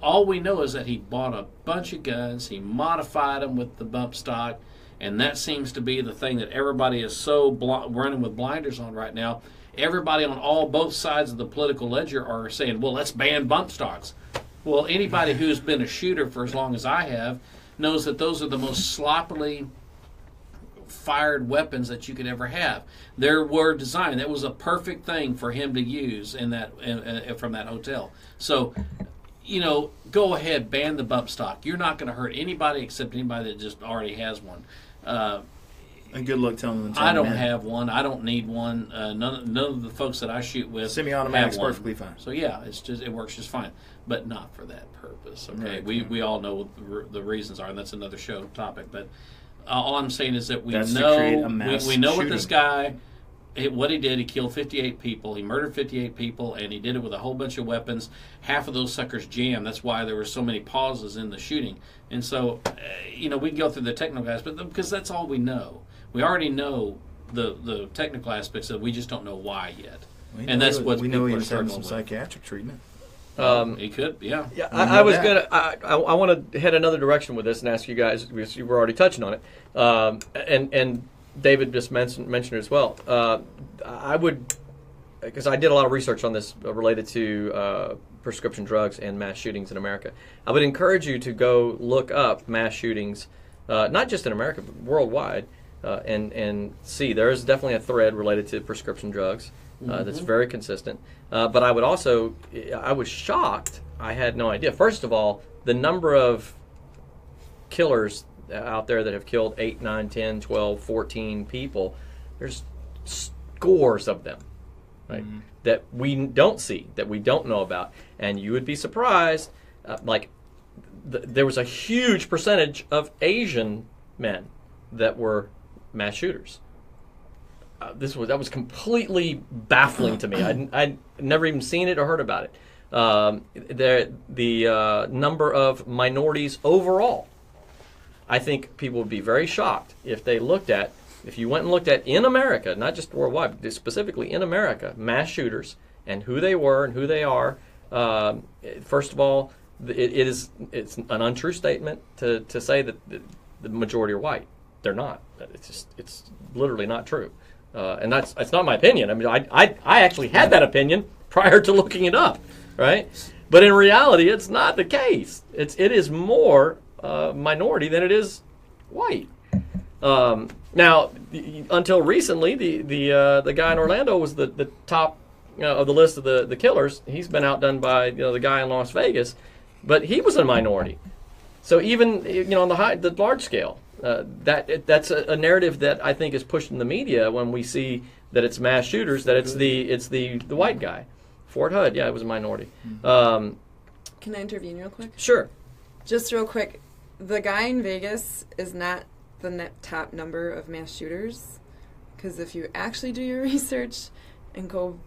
all we know is that he bought a bunch of guns, he modified them with the bump stock, and that seems to be the thing that everybody is so running with blinders on right now. Everybody on both sides of the political ledger are saying, well, let's ban bump stocks. Well, anybody who's been a shooter for as long as I have knows that those are the most sloppily fired weapons that you could ever have. There were designed. That was a perfect thing for him to use in that from that hotel. So, go ahead, ban the bump stock. You're not going to hurt anybody except anybody that just already has one. And good luck telling them. I don't have one. I don't need one. None of the folks that I shoot with semi-automatic's have one. perfectly fine. So yeah, it works just fine, but not for that purpose. Okay, Right. we all know what the reasons are, and that's another show topic. But all I'm saying is that we That's to create know a mass we know what shooting. this guy. What he did, he killed 58 people. He murdered 58 people, and he did it with a whole bunch of weapons. Half of those suckers jammed. That's why there were so many pauses in the shooting. And so, we can go through the technical aspects, but because that's all we know. We already know the technical aspects of it. We just don't know why yet. We know he was having some psychiatric treatment. He could, yeah. Yeah, I was gonna. I want to head another direction with this and ask you guys, because you were already touching on it, and David just mentioned it as well. I would, because I did a lot of research on this related to prescription drugs and mass shootings in America. I would encourage you to go look up mass shootings, not just in America but worldwide, and see. There is definitely a thread related to prescription drugs. That's very consistent. But I was shocked. I had no idea. First of all, the number of killers out there that have killed 8, 9, 10, 12, 14 people, there's scores of them, right? That we don't see, that we don't know about. And you would be surprised, there was a huge percentage of Asian men that were mass shooters. That was completely baffling to me. I'd never even seen it or heard about it. The number of minorities overall, I think people would be very shocked if you went and looked at in America, not just worldwide, but specifically in America, mass shooters and who they were and who they are. First of all, it's an untrue statement to say that the majority are white. They're not. It's literally not true. And that's not my opinion. I mean, I actually had that opinion prior to looking it up, right? But in reality, it's not the case. It is more minority than it is white. Now, until recently, the guy in Orlando was the top of the list of the killers. He's been outdone by the guy in Las Vegas, but he was a minority. So even on the large scale. That's a narrative that I think is pushed in the media when we see that it's mass shooters, that it's the white guy. Fort Hood, yeah, it was a minority. Can I intervene real quick? Sure. Just real quick, the guy in Vegas is not the top number of mass shooters, because if you actually do your research and go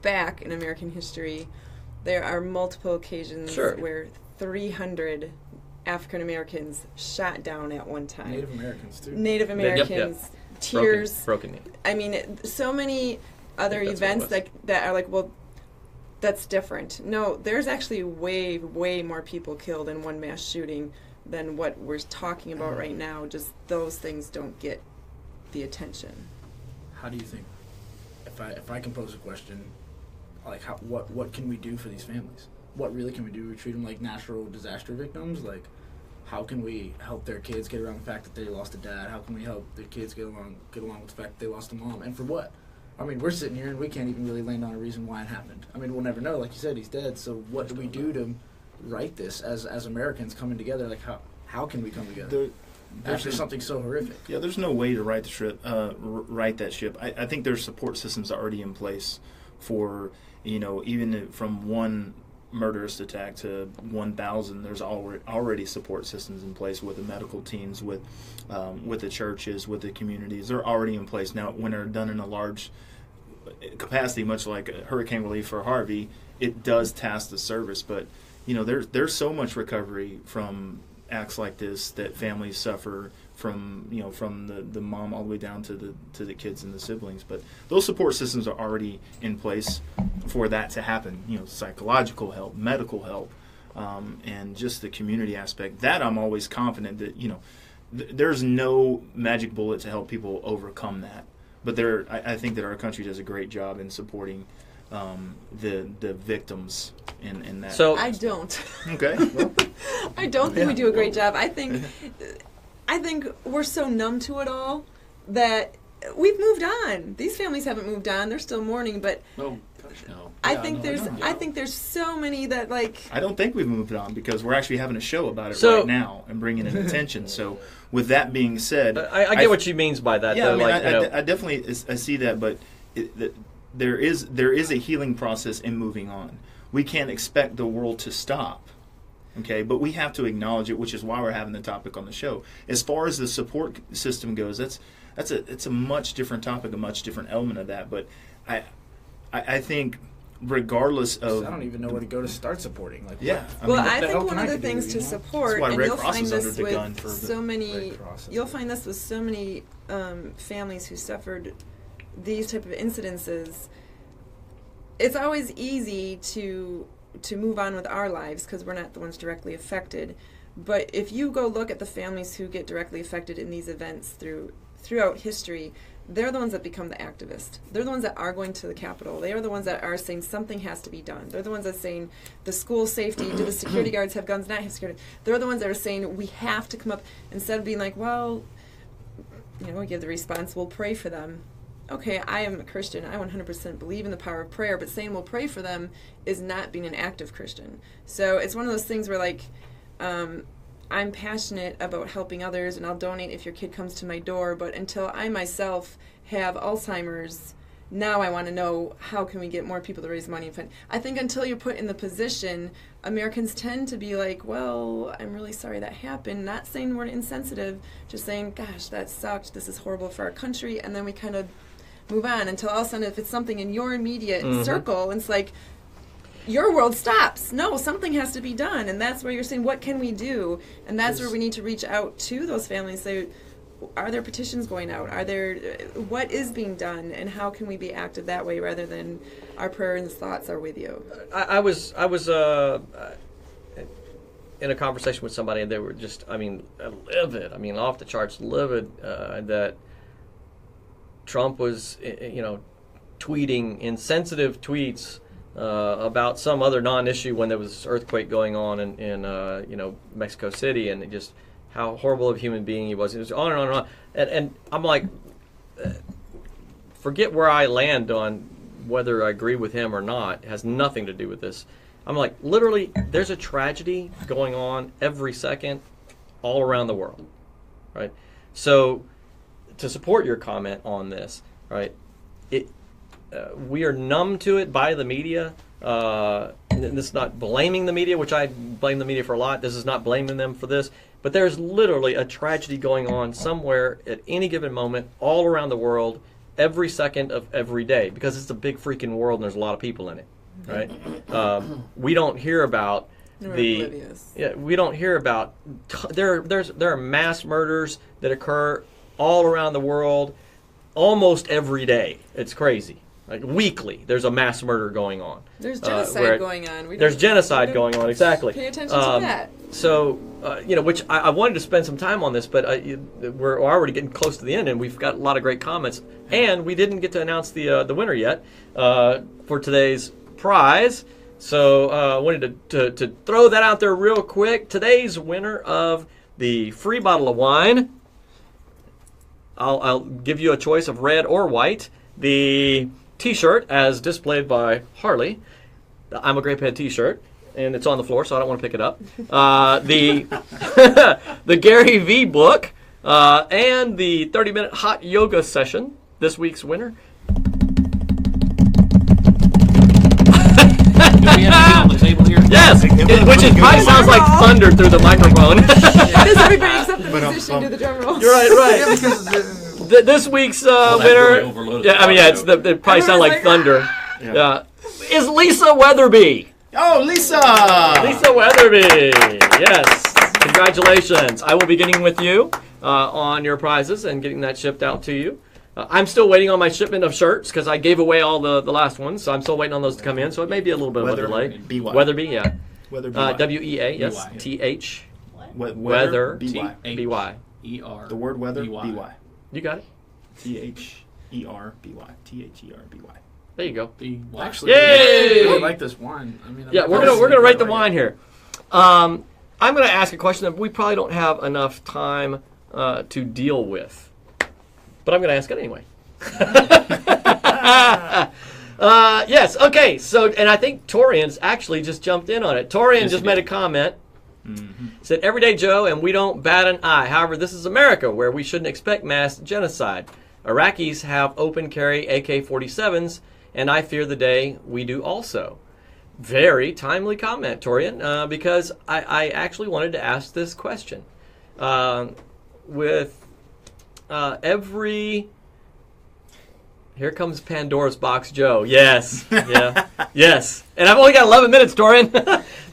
back in American history, there are multiple occasions where 300 African Americans shot down at one time. Native Americans, too. Native Americans, tears. Broken knee. I mean, so many other events that are like, well, that's different. No, there's actually way, way more people killed in one mass shooting than what we're talking about right now. Just those things don't get the attention. How do you think, if I can pose a question, like what can we do for these families? What really can we do? We treat them like natural disaster victims? Like, how can we help their kids get around the fact that they lost a dad? How can we help their kids get along with the fact that they lost a mom? And for what? I mean, we're sitting here and we can't even really land on a reason why it happened. I mean, we'll never know. Like you said, he's dead. So what do we do to right this as Americans coming together? Like, how can we come together after something so horrific? Yeah, there's no way to right that ship. I think there's support systems already in place for, even from one murderous attack to 1,000, there's already support systems in place with the medical teams, with the churches, with the communities. They're already in place. Now, when they're done in a large capacity, much like hurricane relief for Harvey, it does task the service. But, there's so much recovery from acts like this that families suffer from the mom all the way down to the kids and the siblings. But those support systems are already in place for that to happen. Psychological help, medical help, and just the community aspect. That I'm always confident that there's no magic bullet to help people overcome that. But I think that our country does a great job in supporting the victims in that. So I don't. Okay. Well, I don't think we do a great job. I think we're so numb to it all that we've moved on. These families haven't moved on. They're still mourning, but No, gosh, no. I Yeah, think no, no. I think there's so many that like. I don't think we've moved on because we're actually having a show about it So- right now and bringing it attention. So, with that being said, I get what she means by that. Yeah, though, I mean, like, you know, I definitely I see that, but there is a healing process in moving on. We can't expect the world to stop, okay? But we have to acknowledge it, which is why we're having the topic on the show. As far as the support system goes, it's a much different topic, a much different element of that. But I think regardless of, I don't even know where to go to start supporting. Like, yeah, what? Well, mean, I the hell think can one I of the do, things you to know? support, That's why and Red you'll Cross find is under this the gun with for the so many, Red Cross, you'll find this with so many families who suffered these type of incidences. It's always easy to move on with our lives because we're not the ones directly affected. But if you go look at the families who get directly affected in these events throughout history, they're the ones that become the activists. They're the ones that are going to the Capitol. They are the ones that are saying something has to be done. They're the ones that are saying the school safety, do the security guards have guns, not have security. They're the ones that are saying we have to come up, instead of being like, well, we give the response, we'll pray for them. Okay, I am a Christian. I 100% believe in the power of prayer, but saying we'll pray for them is not being an active Christian. So it's one of those things where, like, I'm passionate about helping others, and I'll donate if your kid comes to my door, but until I myself have Alzheimer's, now I want to know how can we get more people to raise money. I think until you're put in the position, Americans tend to be like, well, I'm really sorry that happened. Not saying we're insensitive, just saying, gosh, that sucked. This is horrible for our country. And then we kind of move on until all of a sudden, if it's something in your immediate circle, it's like, your world stops. No, something has to be done. And that's where you're saying, what can we do? And that's where we need to reach out to those families. Say, are there petitions going out? What is being done? And how can we be active that way rather than our prayers and thoughts are with you? I was in a conversation with somebody, and they were just, livid. Off the charts livid that Trump was, tweeting insensitive tweets about some other non-issue when there was this earthquake going on in Mexico City, and just how horrible of a human being he was. It was on and on and on. And I'm like, forget where I land on whether I agree with him or not. It has nothing to do with this. I'm like, literally, there's a tragedy going on every second all around the world, right? So to support your comment on this, right, we are numb to it by the media. And this is not blaming the media, which I blame the media for a lot. This is not blaming them for this. But there's literally a tragedy going on somewhere at any given moment all around the world every second of every day, because it's a big freaking world and there's a lot of people in it, right? We don't hear about we don't hear about there are mass murders that occur all around the world almost every day. It's crazy. Like weekly, there's a mass murder going on. There's genocide going on. There's genocide going on, exactly. Pay attention to that. So, which I wanted to spend some time on this, but we're already getting close to the end, and we've got a lot of great comments. And we didn't get to announce the winner yet for today's prize. So I wanted to throw that out there real quick. Today's winner of the free bottle of wine, I'll give you a choice of red or white. The T-shirt, as displayed by Harley, the I'm a Great Pet T-shirt, and it's on the floor, so I don't want to pick it up. The Gary V book, and the 30-minute hot yoga session. This week's winner. Do we have to get on the table here? Yes, which probably sounds like thunder through the microphone. Does everybody except the musician do the drum roll? You're right. This week's winner, it probably sounds like thunder. Is Lisa Weatherby. Oh, Lisa! Lisa Weatherby, yes. Congratulations. I will be getting with you on your prizes and getting that shipped out to you. I'm still waiting on my shipment of shirts because I gave away all the last ones, so I'm still waiting on those to come in. So it may be a little bit of a delay. Weatherby, yeah. Weatherby. W-E-A, yes. T-H. Weather. B-Y. E-R. The word weather, B-Y. You got it. T-H-E-R-B-Y. T-H-E-R-B-Y. There you go. Actually, Yay! I really like this wine. We're gonna rate the wine here. I'm gonna ask a question that we probably don't have enough time to deal with. but I'm going to ask it anyway. Yes, okay, so, and I think Torian's actually just jumped in on it. Torian just made a comment. Said, everyday Joe, and we don't bat an eye. However, this is America, where we shouldn't expect mass genocide. Iraqis have open carry AK-47s, and I fear the day we do also. Very timely comment, Torian, because I actually wanted to ask this question. With every... Here comes Pandora's Box Joe. Yes. Yeah. Yes. And I've only got 11 minutes, Torian.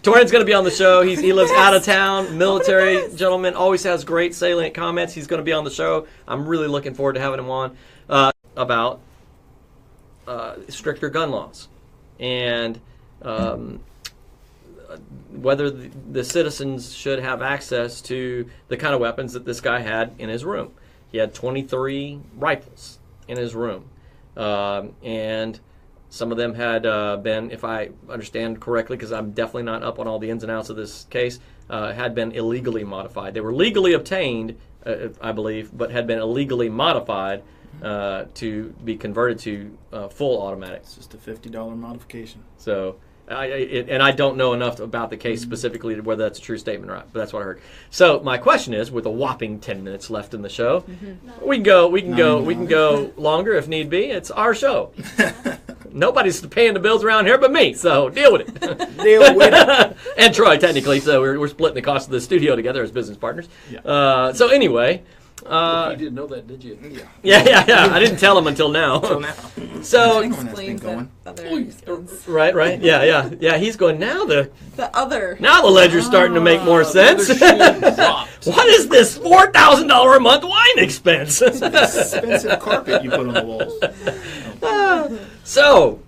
Torian's going to be on the show. He lives out of town. Military gentleman. Always has great salient comments. He's going to be on the show. I'm really looking forward to having him on about stricter gun laws. And whether the citizens should have access to the kind of weapons that this guy had in his room. He had 23 rifles in his room. And some of them had been, if I understand correctly, because I'm definitely not up on all the ins and outs of this case, had been illegally modified. They were legally obtained, I believe, but had been illegally modified to be converted to full automatic. It's just a $50 modification. So, I don't know enough about the case specifically to whether that's a true statement or not, but that's what I heard. So my question is, with a whopping 10 minutes left in the show, we can go longer if need be. It's our show. Nobody's paying the bills around here but me, so deal with it. Deal with it. And Troy, technically, so we're splitting the cost of the studio together as business partners. Yeah. So anyway. You didn't know that, did you? Yeah. I didn't tell him until now. So Explains that other expense. Right. Yeah. He's going now. The ledger's starting to make more sense. What is this $4,000 a month wine expense? Expensive carpet you put on the walls. So,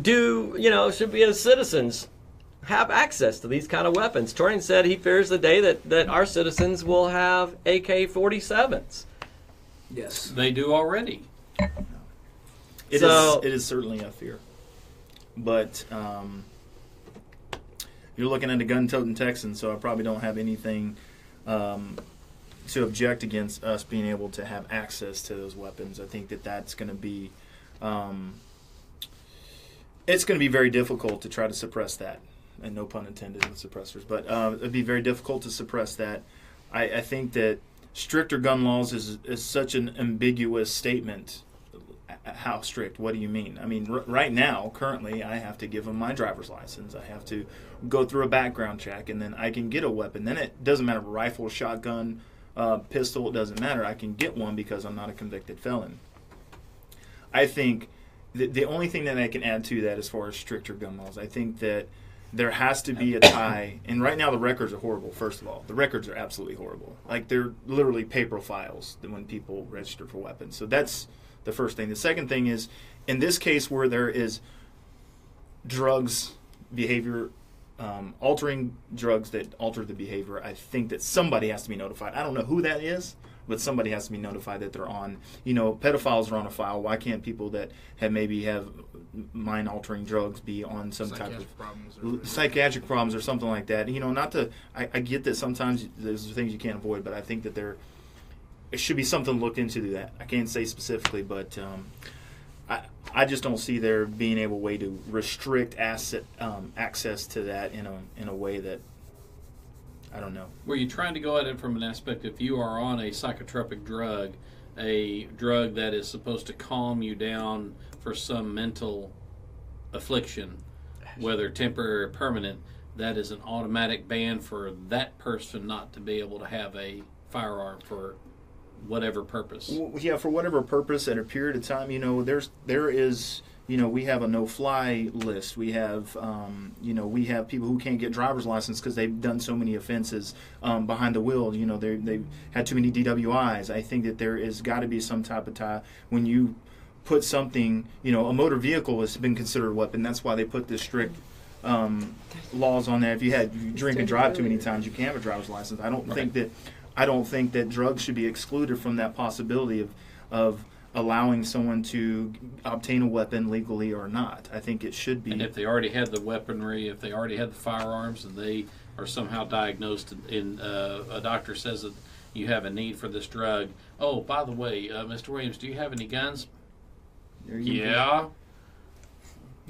should we as citizens have access to these kind of weapons? Torian said he fears the day that our citizens will have AK-47s. Yes. They do already. It is certainly a fear. But you're looking at a gun-toting Texan, so I probably don't have anything to object against us being able to have access to those weapons. I think that's going to be it's going to be very difficult to try to suppress that. And no pun intended with suppressors, but it'd be very difficult to suppress that. I think that stricter gun laws is such an ambiguous statement. How strict? What do you mean? I mean, right now, currently, I have to give them my driver's license. I have to go through a background check, and then I can get a weapon. Then it doesn't matter, rifle, shotgun, pistol, it doesn't matter. I can get one because I'm not a convicted felon. I think the only thing that I can add to that as far as stricter gun laws, I think that there has to be a tie, and right now the records are horrible, first of all. The records are absolutely horrible. Like, they're literally paper files when people register for weapons. So that's the first thing. The second thing is, in this case where there is drugs, behavior, altering drugs that alter the behavior, I think that somebody has to be notified. I don't know who that is, but somebody has to be notified that they're on, pedophiles are on a file. Why can't people that maybe have mind-altering drugs be on some type of psychiatric problems or something like that? I get that sometimes there's things you can't avoid, but I think that it should be something looked into that. I can't say specifically, but I just don't see there being a way to restrict access to that in a way that, I don't know. Were you trying to go at it from an aspect, if you are on a psychotropic drug, a drug that is supposed to calm you down for some mental affliction, whether temporary or permanent, that is an automatic ban for that person not to be able to have a firearm for whatever purpose? Yeah, for whatever purpose at a period of time. There is... we have a no-fly list. We have, we have people who can't get driver's license because they've done so many offenses behind the wheel. They've had too many DWIs. I think that there is got to be some type of tie when you put something. A motor vehicle has been considered a weapon. That's why they put this strict laws on there. If you drink and drive too many times, you can't have a driver's license. I don't think that drugs should be excluded from that possibility of allowing someone to obtain a weapon legally or not. I think it should be. And if they already had the weaponry, if they already had the firearms, and they are somehow diagnosed, and a doctor says that you have a need for this drug. Oh, by the way, Mr. Williams, do you have any guns? Yeah.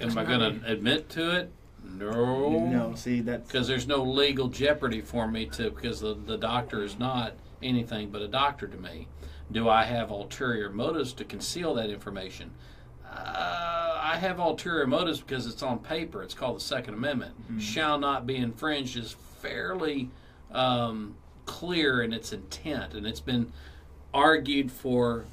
Am I going to admit to it? No. No, see that Because there's no legal jeopardy for me because the doctor is not anything but a doctor to me. Do I have ulterior motives to conceal that information? I have ulterior motives because it's on paper. It's called the Second Amendment. Shall not be infringed is fairly clear in its intent, and it's been argued for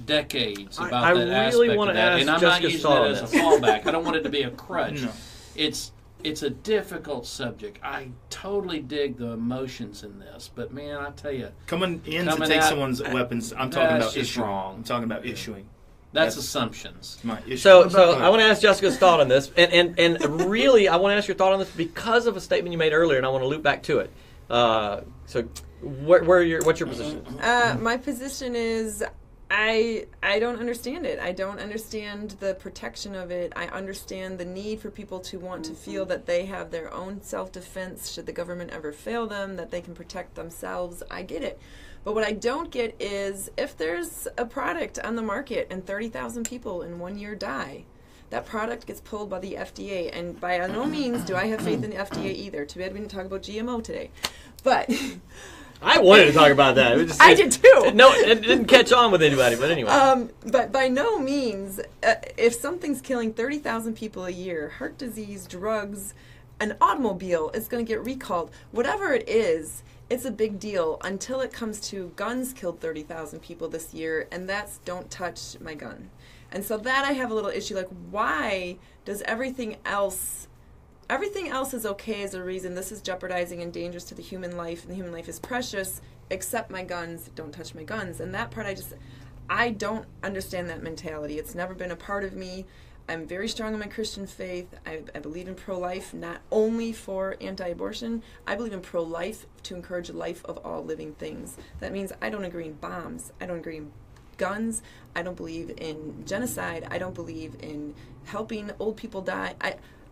decades about I that really aspect wanna of that. ask And I'm Jessica's not using thought it on as a this. fallback. I don't want it to be a crutch. No. It's a difficult subject. I totally dig the emotions in this, but man, I tell you, coming in to Coming take out- someone's weapons. I'm talking that's about just issuing. wrong. I'm talking about issuing. that's That's- assumptions. My issue. So, What about- I want to ask Jessica's thought on this, and really, I want to ask your thought on this because of a statement you made earlier, and I want to loop back to it. So, what's your position? My position is I don't understand it. I don't understand the protection of it. I understand the need for people to want to feel that they have their own self-defense should the government ever fail them, that they can protect themselves. I get it. But what I don't get is if there's a product on the market and 30,000 people in 1 year die, that product gets pulled by the FDA. And by no means do I have faith in the FDA either. Too bad we didn't talk about GMO today. But I wanted to talk about that. I did too. No, it didn't catch on with anybody, but anyway. But by no means, if something's killing 30,000 people a year, heart disease, drugs, an automobile is going to get recalled. Whatever it is, it's a big deal until it comes to guns killed 30,000 people this year, and that's don't touch my gun. And so that I have a little issue, like why does everything else is okay as a reason this is jeopardizing and dangerous to the human life, and the human life is precious, except my guns, don't touch my guns. And that part I don't understand that mentality. It's never been a part of me. I'm very strong in my Christian faith. I believe in pro-life, not only for anti-abortion. I believe in pro-life to encourage life of all living things. That means I don't agree in bombs. I don't agree in guns. I don't believe in genocide. I don't believe in helping old people die.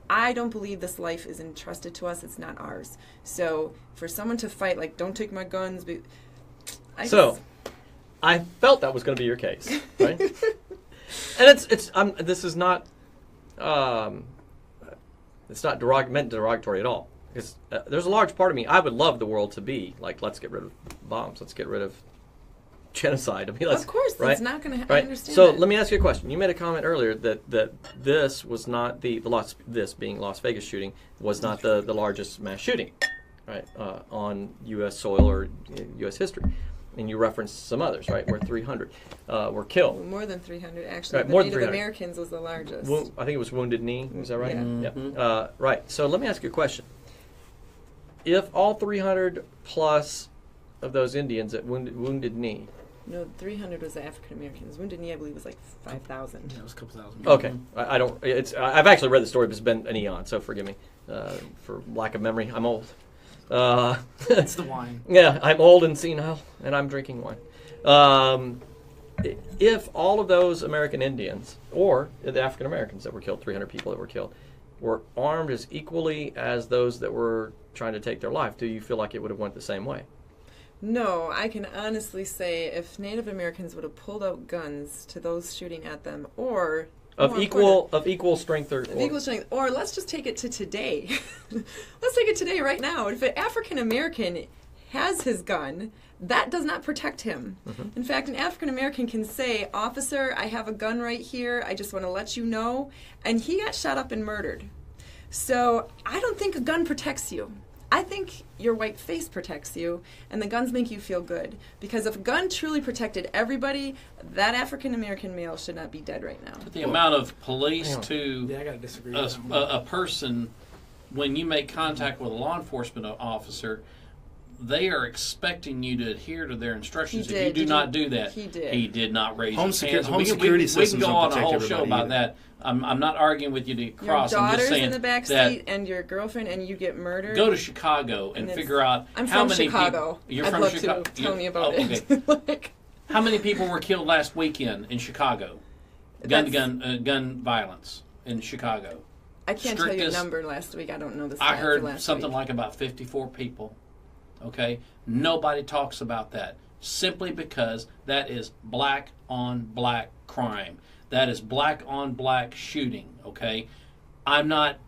I don't believe this life is entrusted to us. It's not ours. So for someone to fight, like, don't take my guns. I felt that was going to be your case, right? And this is not, it's not meant derogatory at all. Because there's a large part of me, I would love the world to be like, let's get rid of bombs, let's get rid of genocide. I mean, of course, right? that's not going to happen. Right. I understand So that. let me ask you a question. You made a comment earlier that this was not this being Las Vegas shooting was not the largest mass shooting, right, on U.S. soil or U.S. history. And you referenced some others, right, where 300 were killed. More than 300, actually. Right, the more than Native 300. Americans was the largest. I think it was Wounded Knee. Is that right? Yeah. Yeah. Right. So let me ask you a question. If all 300 plus of those Indians at Wounded Knee. No, 300 was the African Americans. Wounded Knee, I believe, was like 5,000. Yeah, it was a couple thousand. Okay. I don't. I've actually read the story, but it's been an eon, so forgive me for lack of memory. I'm old. It's the wine. Yeah, I'm old and senile, and I'm drinking wine. If all of those American Indians, or the African Americans that were killed, 300 people that were killed, were armed as equally as those that were trying to take their life, do you feel like it would have went the same way? No, I can honestly say if Native Americans would have pulled out guns to those shooting at them, or Of equal strength or equal strength, or let's just take it to today. Let's take it today, right now. If an African American has his gun, that does not protect him. In fact, an African American can say, "Officer, I have a gun right here. I just want to let you know," and he got shot up and murdered. So I don't think a gun protects you. I think your white face protects you, and the guns make you feel good. Because if a gun truly protected everybody, that African-American male should not be dead right now. The amount of police to Yeah, I gotta disagree. a person, when you make contact with a law enforcement officer, they are expecting you to adhere to their instructions. He If you did. do Did not you- do that, he did. he did not raise Home his hands. home We can- security we can systems go don't on a protect whole show everybody about either. that. I'm not arguing with you to Your cross. I'm just daughter's saying in the back that seat and your girlfriend, and you get murdered. go to Chicago and it's- figure out I'm how from many Chicago. people. You're I'd from love Chicago. to tell me about okay. it. Like, How many people were killed last weekend in Chicago? Gun violence in Chicago. I can't tell you a Strictest- number last week. I don't know the stat I for heard last something week. like about 54 people Okay? Nobody talks about that simply because that is black on black crime. That is black on black shooting, okay? I'm not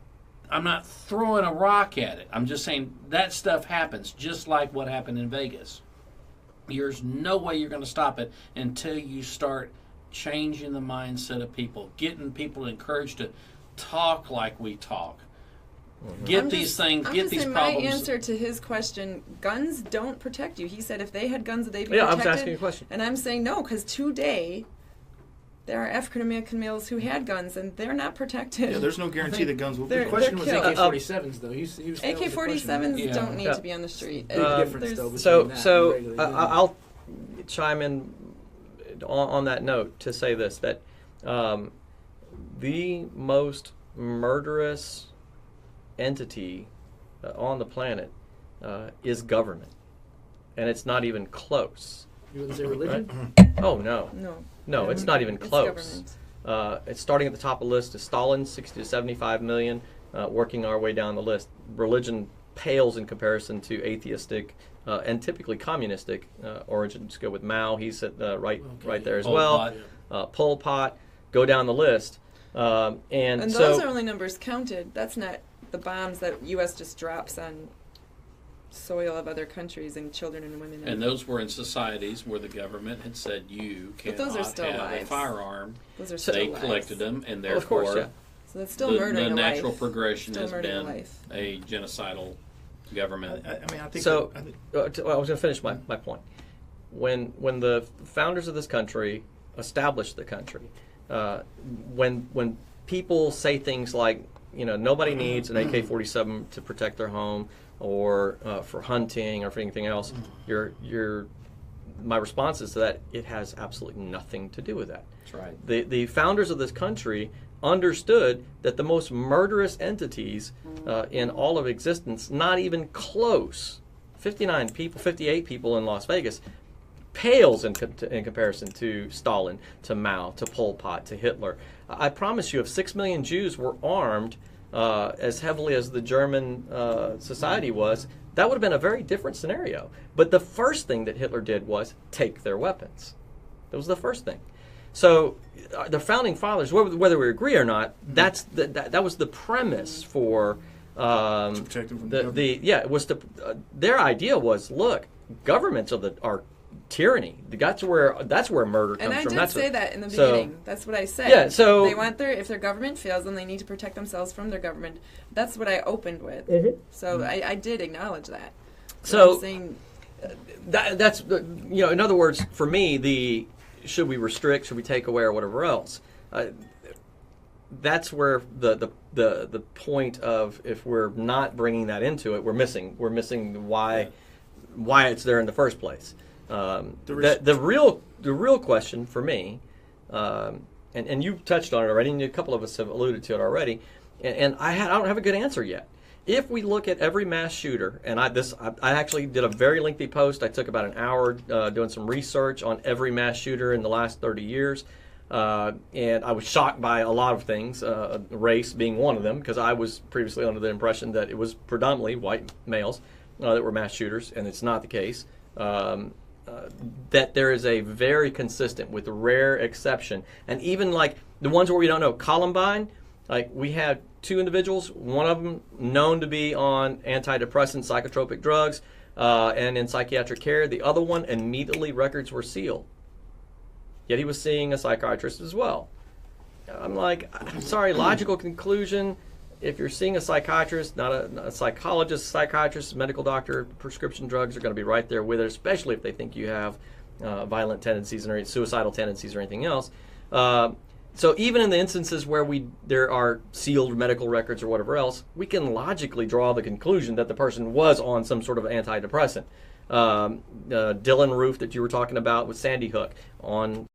throwing a rock at it. I'm just saying that stuff happens, just like what happened in Vegas. There's no way you're going to stop it until you start changing the mindset of people, getting people encouraged to talk like we talk. Get these problems. My answer to his question: guns don't protect you. He said if they had guns, they'd be protected. Yeah, I was asking you a question. And I'm saying no, because today there are African American males who had guns, and they're not protected. Yeah, there's no guarantee that guns will be. The question was killed. AK-47s, though. He was AK-47s don't need Yeah. to be on the street. Big difference, though, between So, that and so regular I'll chime in on that note to say this, that the most murderous entity on the planet is government, and it's not even close. You wouldn't say religion? Oh no, No, it's not even it's close. government. It's starting at the top of the list is Stalin, 60 to 75 million, working our way down the list. Religion pales in comparison to atheistic and typically communistic origins. Go with Mao, he's right there as Pol well. Pol Pot, go down the list. And And so, those are only numbers counted. That's not the bombs that U.S. just drops on soil of other countries and children and women. And those were in societies where the government had said you But cannot those are still have a lives. firearm. Those are still They lives. collected them, and Well, of course, therefore yeah. So that's still the murdering a natural life. progression Still has murdering a been life. a genocidal government. I mean, I think so I think- I was going to finish my point. When the founders of this country established the country, when people say things like, nobody needs an AK-47 to protect their home or for hunting or for anything else, my response is to that it has absolutely nothing to do with that. That's right. The founders of this country understood that the most murderous entities in all of existence, not even close, 59 people, 58 people in Las Vegas, pales in comparison to Stalin, to Mao, to Pol Pot, to Hitler. I promise you, if 6 million Jews were armed as heavily as the German society was, that would have been a very different scenario. But the first thing that Hitler did was take their weapons. That was the first thing. So the founding fathers, whether we agree or not, that was the premise for to protect them from the government. it was their idea was, look, governments are tyranny. That's where murder comes And I from. did That's say that in the so- beginning. That's what I said. Yeah, so- they want if their government fails, then they need to protect themselves from their government. That's what I opened with. So I did acknowledge that. So- I'm saying, that's in other words, for me, should we restrict, should we take away, or whatever else. That's where the point of, if we're not bringing that into it, we're missing why it's there in the first place. The real question for me, and you touched on it already, and a couple of us have alluded to it already, and I don't have a good answer yet. If we look at every mass shooter, and I actually did a very lengthy post. I took about an hour doing some research on every mass shooter in the last 30 years. And I was shocked by a lot of things, race being one of them, because I was previously under the impression that it was predominantly white males that were mass shooters, and it's not the case. That there is a very consistent, with rare exception, and even like the ones where we don't know, Columbine, like we had 2 individuals, one of them known to be on antidepressant psychotropic drugs and in psychiatric care, the other one immediately records were sealed. Yet he was seeing a psychiatrist as well. I'm like, I'm sorry, logical conclusion. If you're seeing a psychiatrist, not a psychologist, psychiatrist, medical doctor, prescription drugs are going to be right there with it, especially if they think you have violent tendencies or suicidal tendencies or anything else. So even in the instances where there are sealed medical records or whatever else, we can logically draw the conclusion that the person was on some sort of antidepressant. Dylan Roof that you were talking about with Sandy Hook on.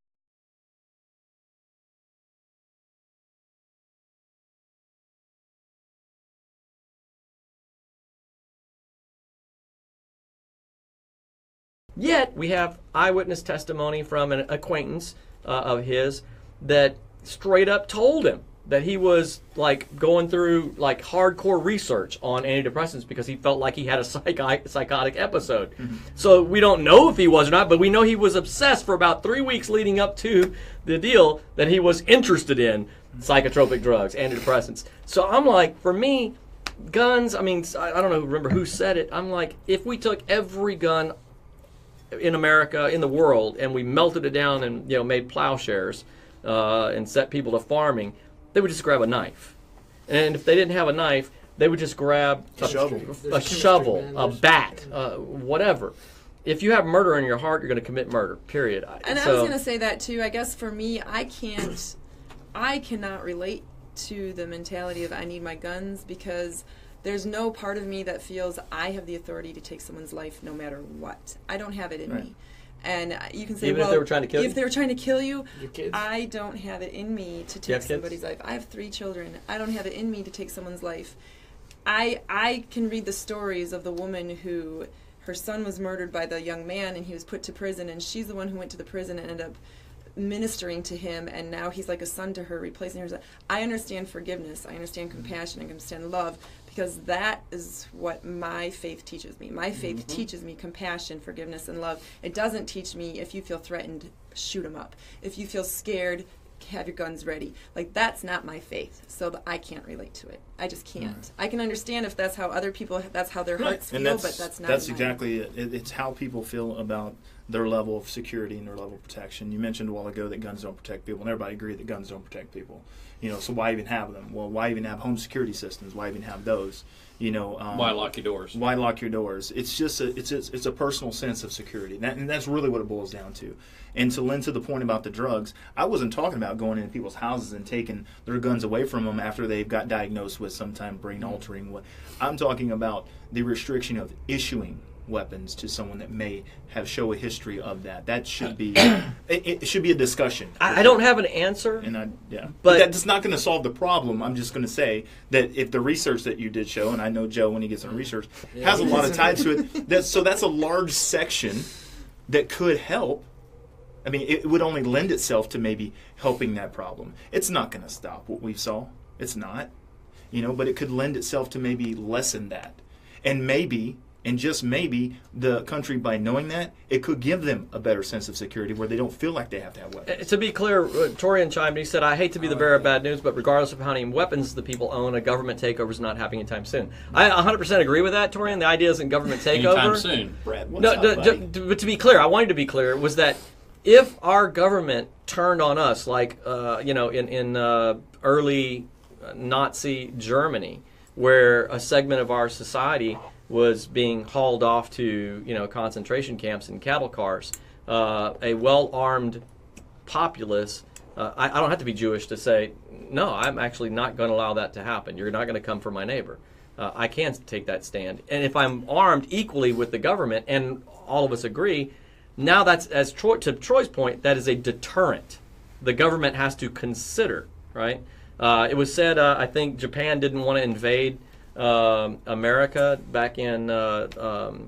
Yet we have eyewitness testimony from an acquaintance of his that straight up told him that he was like going through like hardcore research on antidepressants because he felt like he had a psychotic episode. So we don't know if he was or not, but we know he was obsessed for about 3 weeks leading up to the deal that he was interested in psychotropic drugs, antidepressants. So I'm like, for me, guns, I mean, I don't know, remember who said it. I'm like, if we took every gun in America, in the world, and we melted it down and made plowshares and set people to farming, they would just grab a knife. And if they didn't have a knife, they would just grab a shovel, a bat, whatever. If you have murder in your heart, you're going to commit murder, period. And I was going to say that too. I guess for me, I cannot relate to the mentality of I need my guns, because there's no part of me that feels I have the authority to take someone's life no matter what. I don't have it in me. And you can say, even well, if they were trying to kill you? If they were trying to kill you, Your kids? I don't have it in me to take somebody's life. I have 3 children. I don't have it in me to take someone's life. I can read the stories of the woman who, her son was murdered by the young man and he was put to prison, and she's the one who went to the prison and ended up ministering to him, and now he's like a son to her, replacing her. I understand forgiveness. I understand compassion. I understand love, because that is what my faith teaches me. My faith teaches me compassion, forgiveness, and love. It doesn't teach me, if you feel threatened, shoot them up. If you feel scared, have your guns ready. Like, that's not my faith, so I can't relate to it. I just can't. I can understand if that's how other people, that's how their hearts feel, but that's not That's mine. exactly it. It's how people feel about their level of security and their level of protection. You mentioned a while ago that guns don't protect people, and everybody agreed that guns don't protect people. So why even have them? Well, why even have home security systems? Why even have those? Why lock your doors? Why lock your doors? It's just it's a personal sense of security, and that's really what it boils down to. And to lend to the point about the drugs, I wasn't talking about going into people's houses and taking their guns away from them after they've got diagnosed with some kind of brain altering. I'm talking about the restriction of issuing weapons to someone that may show a history of that. That should be it should be a discussion. I don't have an answer, but that's not going to solve the problem. I'm just going to say that if the research that you did show, and I know Joe when he gets on research has a lot of ties to it, that's a large section that could help. I mean, it would only lend itself to maybe helping that problem. It's not going to stop what we saw. It's not, but it could lend itself to maybe lessen that, and maybe. And just maybe the country, by knowing that, it could give them a better sense of security where they don't feel like they have to have weapons. To be clear, Torian chimed in. He said, I hate to be the bearer of bad news, but regardless of how many weapons the people own, a government takeover is not happening anytime soon. I 100% agree with that, Torian. The idea isn't government takeover. Anytime soon. Brad, what's up, buddy? But to be clear, I wanted to be clear, was that if our government turned on us, like in early Nazi Germany, where a segment of our society was being hauled off to concentration camps and cattle cars, a well-armed populace. I don't have to be Jewish to say, no, I'm actually not going to allow that to happen. You're not going to come for my neighbor. I can't take that stand. And if I'm armed equally with the government, and all of us agree, now that's, to Troy's point, that is a deterrent. The government has to consider, right? It was said, I think Japan didn't want to invade America back in the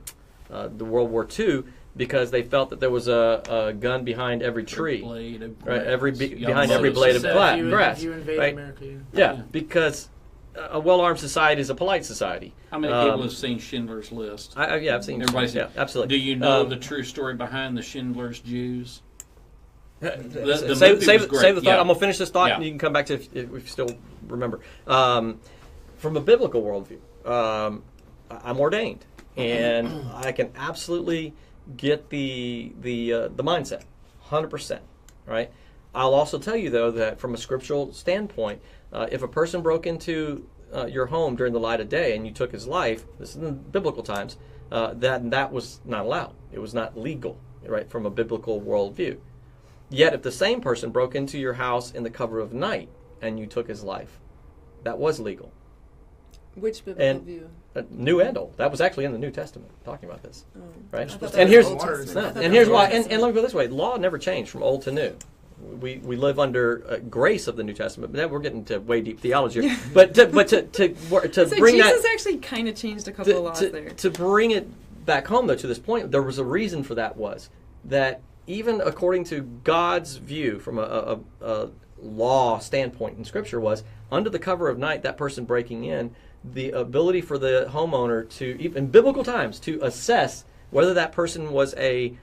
World War II because they felt that there was a gun behind every tree, behind every blade of grass. You invade right? America, yeah, because a well-armed society is a polite society. How many people have seen Schindler's List? I've seen. Everybody's yeah, absolutely. Do you know the true story behind the Schindler's Jews? Save the thought. Yeah. I'm gonna finish this thought, and you can come back to if you still remember. From a biblical worldview, I'm ordained, and I can absolutely get the mindset, 100%. Right. I'll also tell you though that from a scriptural standpoint, if a person broke into your home during the light of day and you took his life, this is in biblical times, that was not allowed. It was not legal, right, from a biblical worldview. Yet if the same person broke into your house in the cover of night and you took his life, that was legal. Which biblical view? New and Old. That was actually in the New Testament talking about this, right? And here's why. And let me put it this way: law never changed from Old to New. We live under grace of the New Testament, but then we're getting to way deep theology here. But to bring that, Jesus actually kind of changed a couple of laws there. To bring it back home though to this point, there was a reason for that. Was that even according to God's view from a law standpoint in Scripture was under the cover of night, that person breaking in, the ability for the homeowner to, even in biblical times, to assess whether that person was a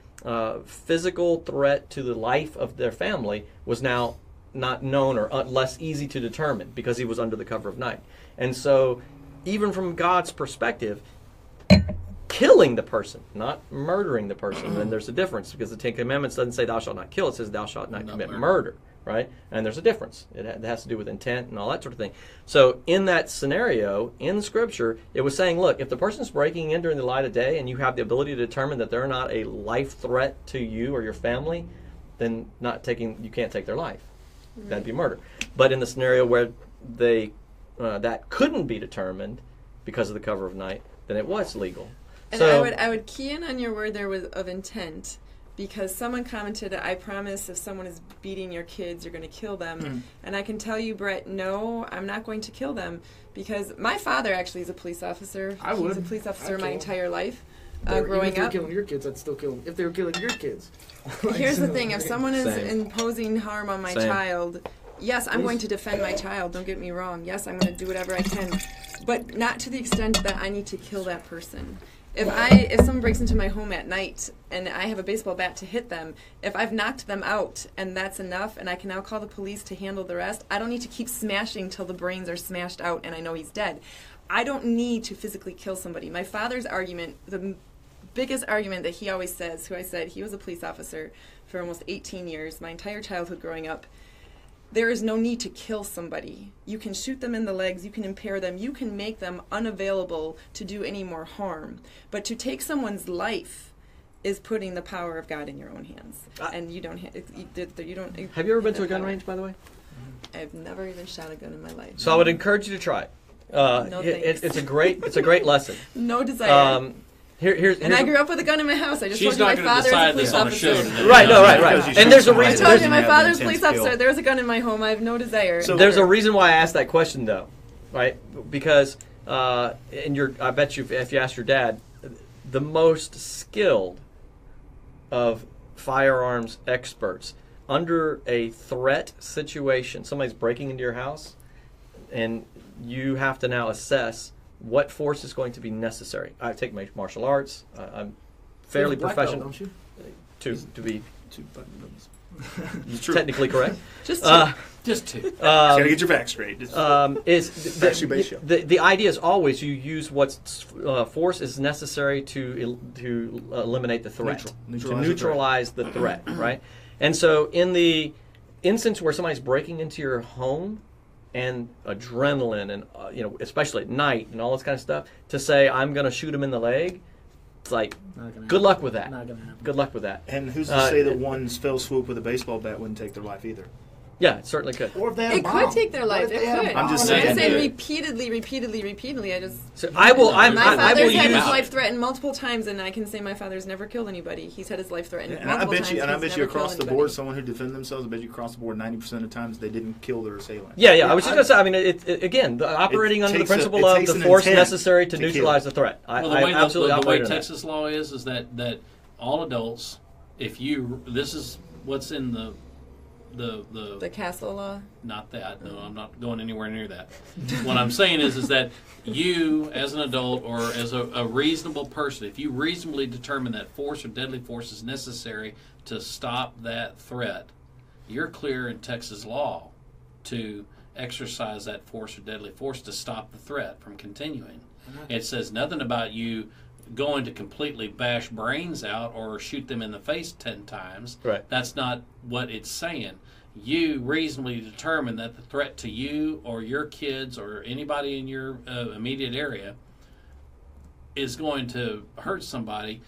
physical threat to the life of their family was now not known or less easy to determine because he was under the cover of night. And so, even from God's perspective, killing the person, not murdering the person, and there's a difference because the Ten Commandments doesn't say thou shalt not kill, it says thou shalt not commit murder, right? And there's a difference. It has to do with intent and all that sort of thing. So in that scenario, in Scripture, it was saying, look, if the person's breaking in during the light of day and you have the ability to determine that they're not a life threat to you or your family, then you can't take their life. Right. That'd be murder. But in the scenario where that couldn't be determined because of the cover of night, then it was legal. And so, I would key in on your word there of intent, because someone commented, I promise if someone is beating your kids, you're going to kill them. And I can tell you, Brett, no, I'm not going to kill them, because my father actually is a police officer. He was a police officer my entire life. Growing if they were up. killing your kids, I'd still kill them. If they were killing your kids. Here's the thing. If someone is imposing harm on my child, yes, I'm going to defend my child. Don't get me wrong. Yes, I'm going to do whatever I can. But not to the extent that I need to kill that person. If someone breaks into my home at night and I have a baseball bat to hit them, if I've knocked them out and that's enough and I can now call the police to handle the rest, I don't need to keep smashing till the brains are smashed out and I know he's dead. I don't need to physically kill somebody. My father's argument, the biggest argument that he always says, who I said, he was a police officer for almost 18 years, my entire childhood growing up, there is no need to kill somebody. You can shoot them in the legs, you can impair them, you can make them unavailable to do any more harm. But to take someone's life is putting the power of God in your own hands. And you don't have you ever been to a gun range, by the way? I've never even shot a gun in my life. So I would encourage you to try it. No thanks. It's a great lesson. No desire. Here's I grew up with a gun in my house. I just told you my father's a police officer. Right. And there's a reason. I told you my father's a police officer. There's a gun in my home. I have no desire. So there's a reason why I asked that question, though, right? Because I bet you if you ask your dad, the most skilled of firearms experts under a threat situation, somebody's breaking into your house, and you have to now assess what force is going to be necessary. I take my martial arts. I'm fairly professional. Don't you? To be Two button technically correct. Just two. Gotta get your facts straight. The idea is always you use what force is necessary to eliminate the threat, to neutralize the threat, right? And so in the instance where somebody's breaking into your home, and adrenaline, and especially at night and all this kind of stuff, to say I'm going to shoot him in the leg, it's like, good luck with that. Not gonna happen. Good luck with that. And who's to say that one's fell swoop with a baseball bat wouldn't take their life either? Yeah, it certainly could. Or if they had a it bomb. could take their life. It could. I'm just I'm saying. saying repeatedly. I will My father's had his use. life threatened multiple times, and I can say my father's never killed anybody. He's had his life threatened multiple times. I bet he's you never across killed the board, anybody. someone who defended themselves, I bet you across the board, 90% of the times they didn't kill their assailant. Yeah. I was just going to say. I mean, again, operating under the principle of the force necessary to neutralize the threat. Well, the way Texas law is that all adults, this is what's in the castle law. Not that. No, I'm not going anywhere near that. What I'm saying is that you, as an adult or as a reasonable person, if you reasonably determine that force or deadly force is necessary to stop that threat, you're clear in Texas law to exercise that force or deadly force to stop the threat from continuing. It says nothing about you going to completely bash brains out or shoot them in the face 10 times. Right. That's not what it's saying. You reasonably determine that the threat to you or your kids or anybody in your immediate area is going to hurt somebody.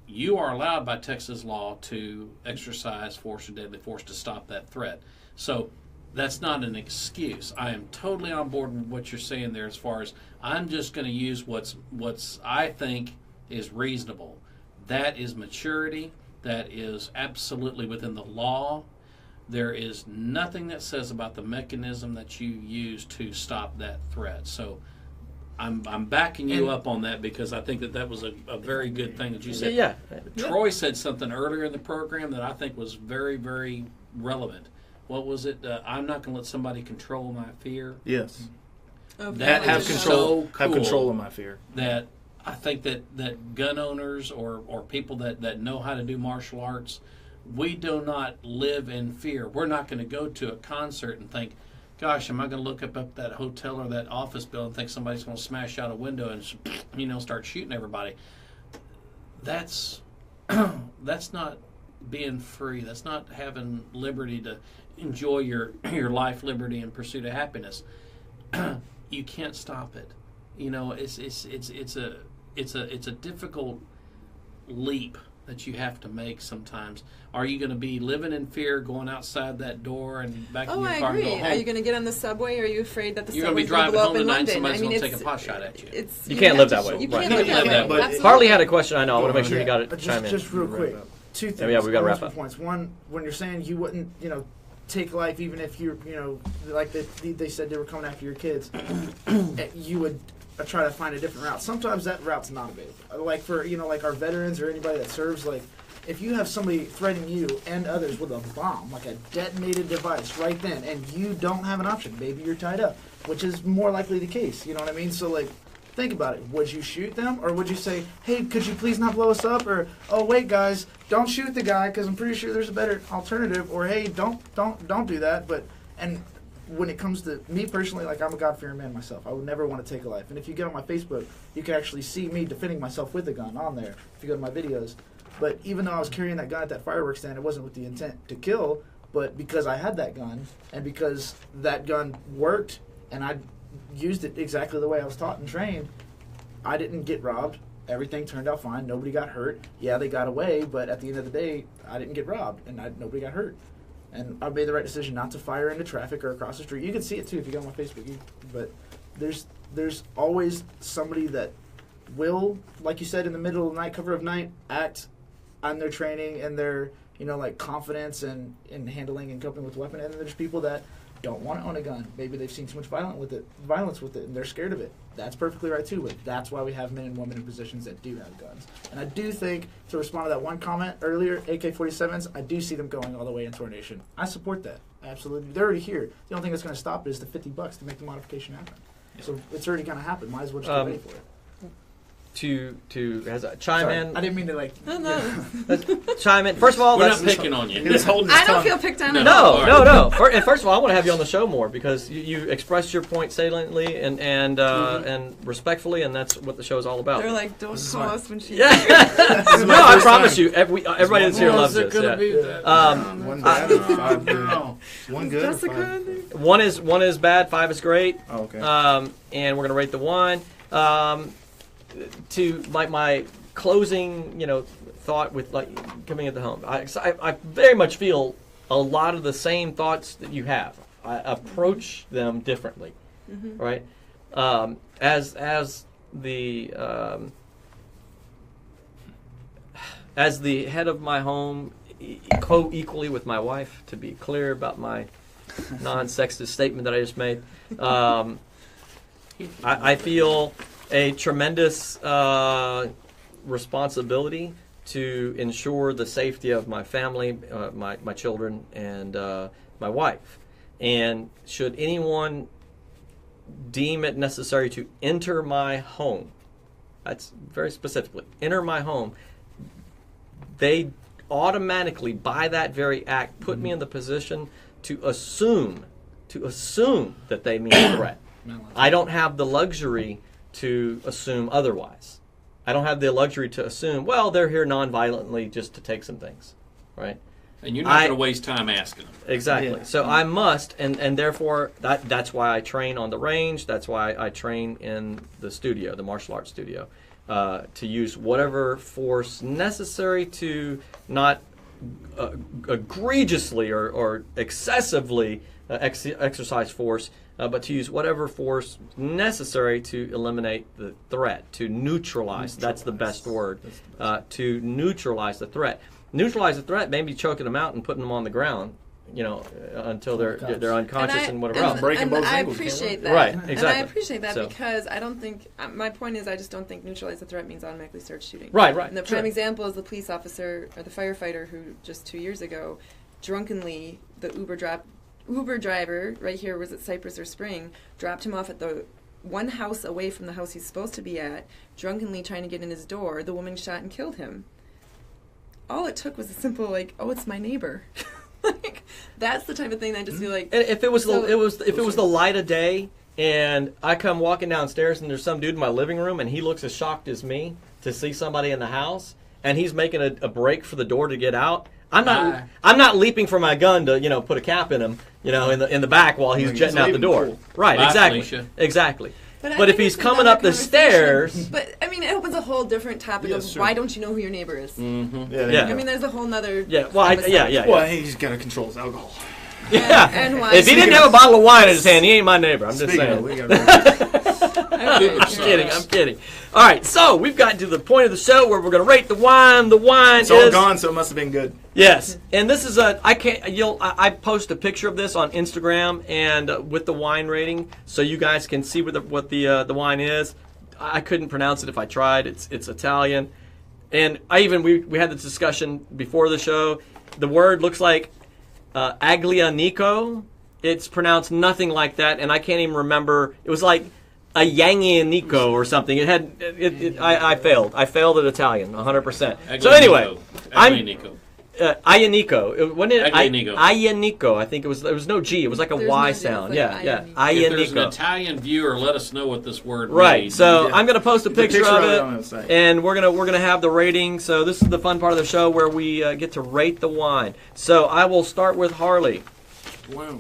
You are allowed by Texas law to exercise force or deadly force to stop that threat. So that's not an excuse. I am totally on board with what you're saying there as far as I'm just going to use what's I think is reasonable. That is maturity. That is absolutely within the law. There is nothing that says about the mechanism that you use to stop that threat. So I'm backing you up on that because I think that was a very good thing that you said. Yeah. Troy said something earlier in the program that I think was very, very relevant. what was it? I'm not going to let somebody control my fear. Yes. That have is control. so Have cool control of my fear. that I think that gun owners or people that know how to do martial arts, we do not live in fear. We're not going to go to a concert and think, gosh, am I going to look up that hotel or that office building and think somebody's going to smash out a window and start shooting everybody? That's not being free. That's not having liberty to enjoy your life, liberty, and pursuit of happiness. You can't stop it. It's a difficult leap that you have to make sometimes. Are you going to be living in fear going outside that door and back in your car and go home? Are you going to get on the subway? Are you afraid that the You're going to be subway's driving blow home up in tonight and London? somebody's going to take a pot shot at you. You can't live that way. You Right. can't live that way. But Absolutely. Harley had a question. I know. I want to make sure you got it. Chime in. Just real quick, two things. Yeah, we got to wrap multiple up. Points. One, when you're saying you wouldn't, take life even if you're, like they said they were coming after your kids, you would try to find a different route. Sometimes that route's not available. Like for like our veterans or anybody that serves, like if you have somebody threatening you and others with a bomb, like a detonated device right then, and you don't have an option, maybe you're tied up, which is more likely the case. You know what I mean? So like, think about it. Would you shoot them, or would you say, "Hey, could you please not blow us up?" Or, "Oh, wait, guys, don't shoot the guy because I'm pretty sure there's a better alternative." Or, "Hey, don't do that." But when it comes to me personally, like I'm a God-fearing man myself. I would never want to take a life. And if you get on my Facebook, you can actually see me defending myself with a gun on there. If you go to my videos. But even though I was carrying that gun at that fireworks stand, it wasn't with the intent to kill, but because I had that gun and because that gun worked and I used it exactly the way I was taught and trained, I didn't get robbed. Everything turned out fine. Nobody got hurt. Yeah, they got away, but at the end of the day, I didn't get robbed and nobody got hurt. And I made the right decision not to fire into traffic or across the street. You can see it too if you go on my Facebook. But there's always somebody that will, like you said, in the middle of the night, cover of night, act on their training and their like confidence and in handling and coping with the weapon. And then there's people that don't want to own a gun. Maybe they've seen too much violence with it, and they're scared of it. That's perfectly right too. But that's why we have men and women in positions that do have guns. And I do think, to respond to that one comment earlier, AK-47s, I do see them going all the way into our nation. I support that. Absolutely. They're already here. The only thing that's going to stop it is the $50 to make the modification happen. So it's already going to happen. Might as well just get ready for it. To chime in. I didn't mean to Chime in. First of all, we're not picking on you. He was holding his I don't tongue. feel picked on. No. All right. And first of all, I want to have you on the show more because you expressed your point saliently and respectfully, and that's what the show is all about. They're like, don't call us when she. Yeah. No, I promise you, everybody that's here loves this. One bad, 5 good. One good. That's the 5 kind good. of One is bad, 5 is great. Oh, okay. And we're gonna rate the one. To my closing, thought with coming into home. I very much feel a lot of the same thoughts that you have. I approach them differently, right? As the head of my home, co-equally with my wife, to be clear about my non-sexist statement that I just made. I feel a tremendous responsibility to ensure the safety of my family, my children, and my wife. And should anyone deem it necessary to enter my home, that's very specifically, enter my home, they automatically, by that very act, put me in the position to assume that they mean a threat. I don't have the luxury to assume otherwise. I don't have the luxury to assume, well, they're here non-violently just to take some things, right? And you're not going to waste time asking them. Exactly. Yeah. So I must, and therefore that's why I train on the range. That's why I train in the studio, the martial arts studio, to use whatever force necessary to not egregiously or excessively exercise force, but to use whatever force necessary to eliminate the threat, to neutralize. That's the best word. To neutralize the threat. Neutralize the threat, maybe choking them out and putting them on the ground, until they're unconscious and whatever else. Breaking both I ankles, appreciate can't that. Right, exactly. And I appreciate that So- because I don't think, my point is I just don't think neutralize the threat means automatically start shooting. Right. And the Sure. prime example is the police officer or the firefighter who just 2 years ago, drunkenly, the Uber Uber driver right here, was it Cypress or Spring, dropped him off at the one house away from the house he's supposed to be at, drunkenly trying to get in his door. The woman shot and killed him. All it took was a simple, like, oh, it's my neighbor. Like, that's the type of thing that I just feel like. And if it was so, if it was the light of day, and I come walking downstairs and there's some dude in my living room and he looks as shocked as me to see somebody in the house, and he's making a break for the door to get out. I'm not leaping for my gun to put a cap in him in the back while he's jetting out the door. Cool. Right, Bye, exactly, Felicia. exactly. But, But if he's coming up the stairs, But I mean, it opens a whole different topic Yes, of sure. why don't you know who your neighbor is? Yeah. I mean, there's a whole nother. yeah, well, yeah. Well, he's got to control his alcohol. Yeah. And why? If he didn't have a bottle of wine in his hand, he ain't my neighbor. I'm just saying. We gotta Okay, I'm kidding. All right, so we've gotten to the point of the show where we're going to rate the wine. The wine it's all is gone, so it must have been good. yes, and this is I post a picture of this on Instagram and with the wine rating, so you guys can see what the wine is. I couldn't pronounce it if I tried. It's Italian, and we had this discussion before the show. The word looks like Aglianico. It's pronounced nothing like that, and I can't even remember. It was like a Yangianico or something. It had. I failed. I failed at Italian 100%. So anyway, Aglianico. Ianico. Wasn't it? Aglianico. Ianico. I think it was. There was no G. It was like a There's Y no G, it's sound. like Yeah. Ianico. If there's an Ianico. Italian viewer, let us know what this word Right. means. So Yeah. I'm gonna post a picture picture of of it it, on the site. and we're gonna have the rating. So this is the fun part of the show where we get to rate the wine. So I will start with Harley. Wow.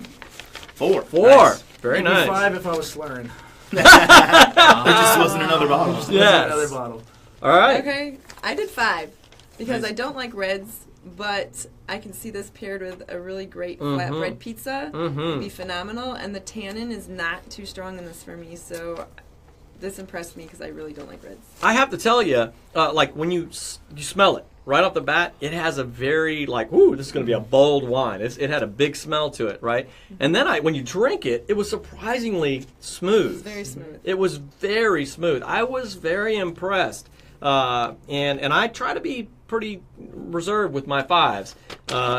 4. 4. Nice. Very Maybe nice. 5 if I was slurring. There just wasn't another bottle. Yes. Another bottle. All right. Okay, I did 5 because Nice. I don't like reds, but I can see this paired with a really great Mm-hmm. flatbread pizza. It'd be phenomenal, and the tannin is not too strong in this for me, so this impressed me because I really don't like reds. I have to tell you, like when you smell it right off the bat, it has a very ooh, this is going to be a bold wine. It had a big smell to it, right? And then when you drink it, it was surprisingly smooth. It's very smooth. It was very smooth. I was very impressed, and I try to be pretty reserved with my 5s.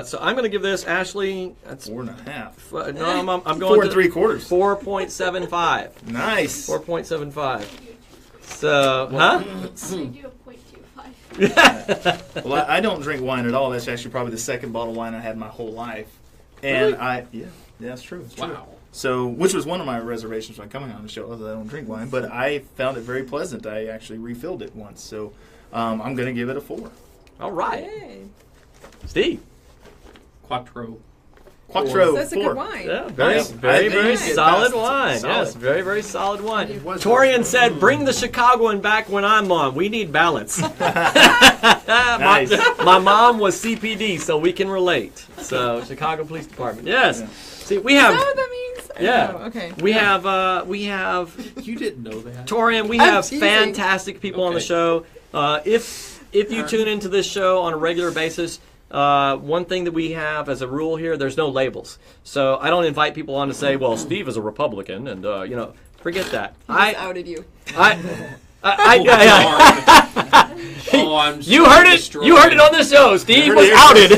So I'm going to give this Ashley. That's 4.5. no, I'm going 4 to 3/4. 4.75. Nice. 4.75. So, huh? I do a 0.25. Well, I don't drink wine at all. That's actually probably the second bottle of wine I had my whole life. And yeah, that's true. It's true. Wow. So, which was one of my reservations when coming on the show, that I don't drink wine, but I found it very pleasant. I actually refilled it once. So, I'm going to give it a 4. All right. Yay. Steve. Quattro. Quattro. That's a 4. good wine. Yeah, very, Nice. very, I think very you get solid past wine. solid. Yes, very, very solid wine. It was Torian really said, "Bring the Chicagoan back when I'm on. We need balance." Nice. My mom was CPD, so we can relate. So Chicago Police Department. Yes. Yeah. See, we Is have. that what that means? I Yeah. don't know. Okay. We have You didn't know that. Torian, we I'm have teasing. fantastic people on the Okay. show. If you tune into this show on a regular basis, one thing that we have as a rule here, there's no labels. So I don't invite people on to say, well, Steve is a Republican, and forget that. He just outed you. Oh, I'm You so heard it. destroyed. You heard it on the show. Steve heard was it outed.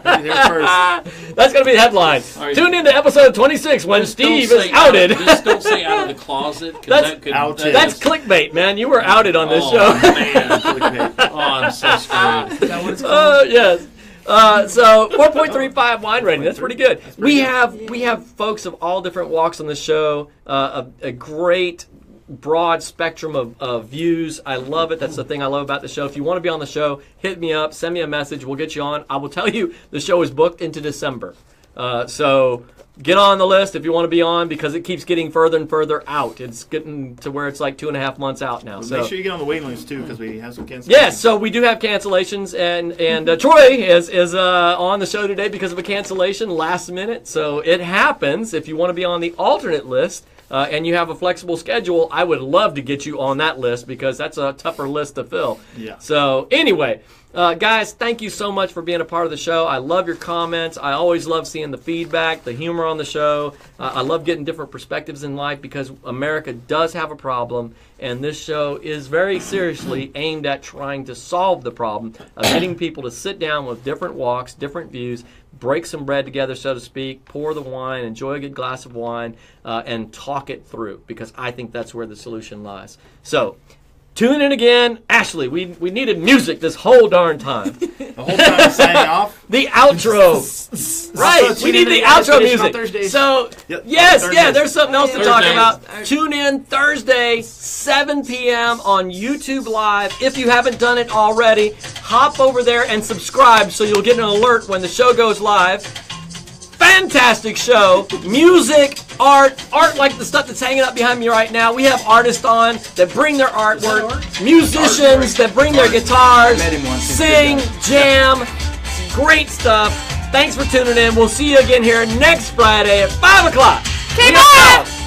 Right here first. That's gonna be the headline. All right. Tune into episode 26 when Just Steve don't is say outed. Just don't say out of the closet. 'Cause That's- that could, outed. That's clickbait, man. You were outed on this oh, show. man. Oh, I'm so screwed. Is that what it's called? Yes. So 4.35 wine rating. That's pretty good. We have folks of all different walks on the show. A great broad spectrum of views. I love it. That's the thing I love about the show. If you want to be on the show, hit me up. Send me a message. We'll get you on. I will tell you the show is booked into December. So get on the list if you want to be on because it keeps getting further and further out. It's getting to where it's like 2.5 months out now. So Make sure you get on the waiting list too, because we have some cancellations. yes, so we do have cancellations, and Troy is on the show today because of a cancellation last minute. So it happens. If you want to be on the alternate list and you have a flexible schedule, I would love to get you on that list because that's a tougher list to fill. Yeah. So anyway, Guys, thank you so much for being a part of the show. I love your comments. I always love seeing the feedback, the humor on the show. I love getting different perspectives in life because America does have a problem, and this show is very seriously aimed at trying to solve the problem of getting people to sit down with different walks, different views, break some bread together, so to speak, pour the wine, enjoy a good glass of wine, and talk it through, because I think that's where the solution lies. So, tune in again. Ashley, we needed music this whole darn time. The whole time signing off. The outro. Right, we need the outro music. So, yes, there's something else to talk about. Tune in Thursday, 7 p.m. on YouTube Live. If you haven't done it already, hop over there and subscribe so you'll get an alert when the show goes live. Fantastic show. Music, art like the stuff that's hanging up behind me right now. We have artists on that bring their artwork, musicians that bring their guitars, sing, jam, great stuff. Thanks for tuning in. We'll see you again here next Friday at 5 o'clock. Keep on!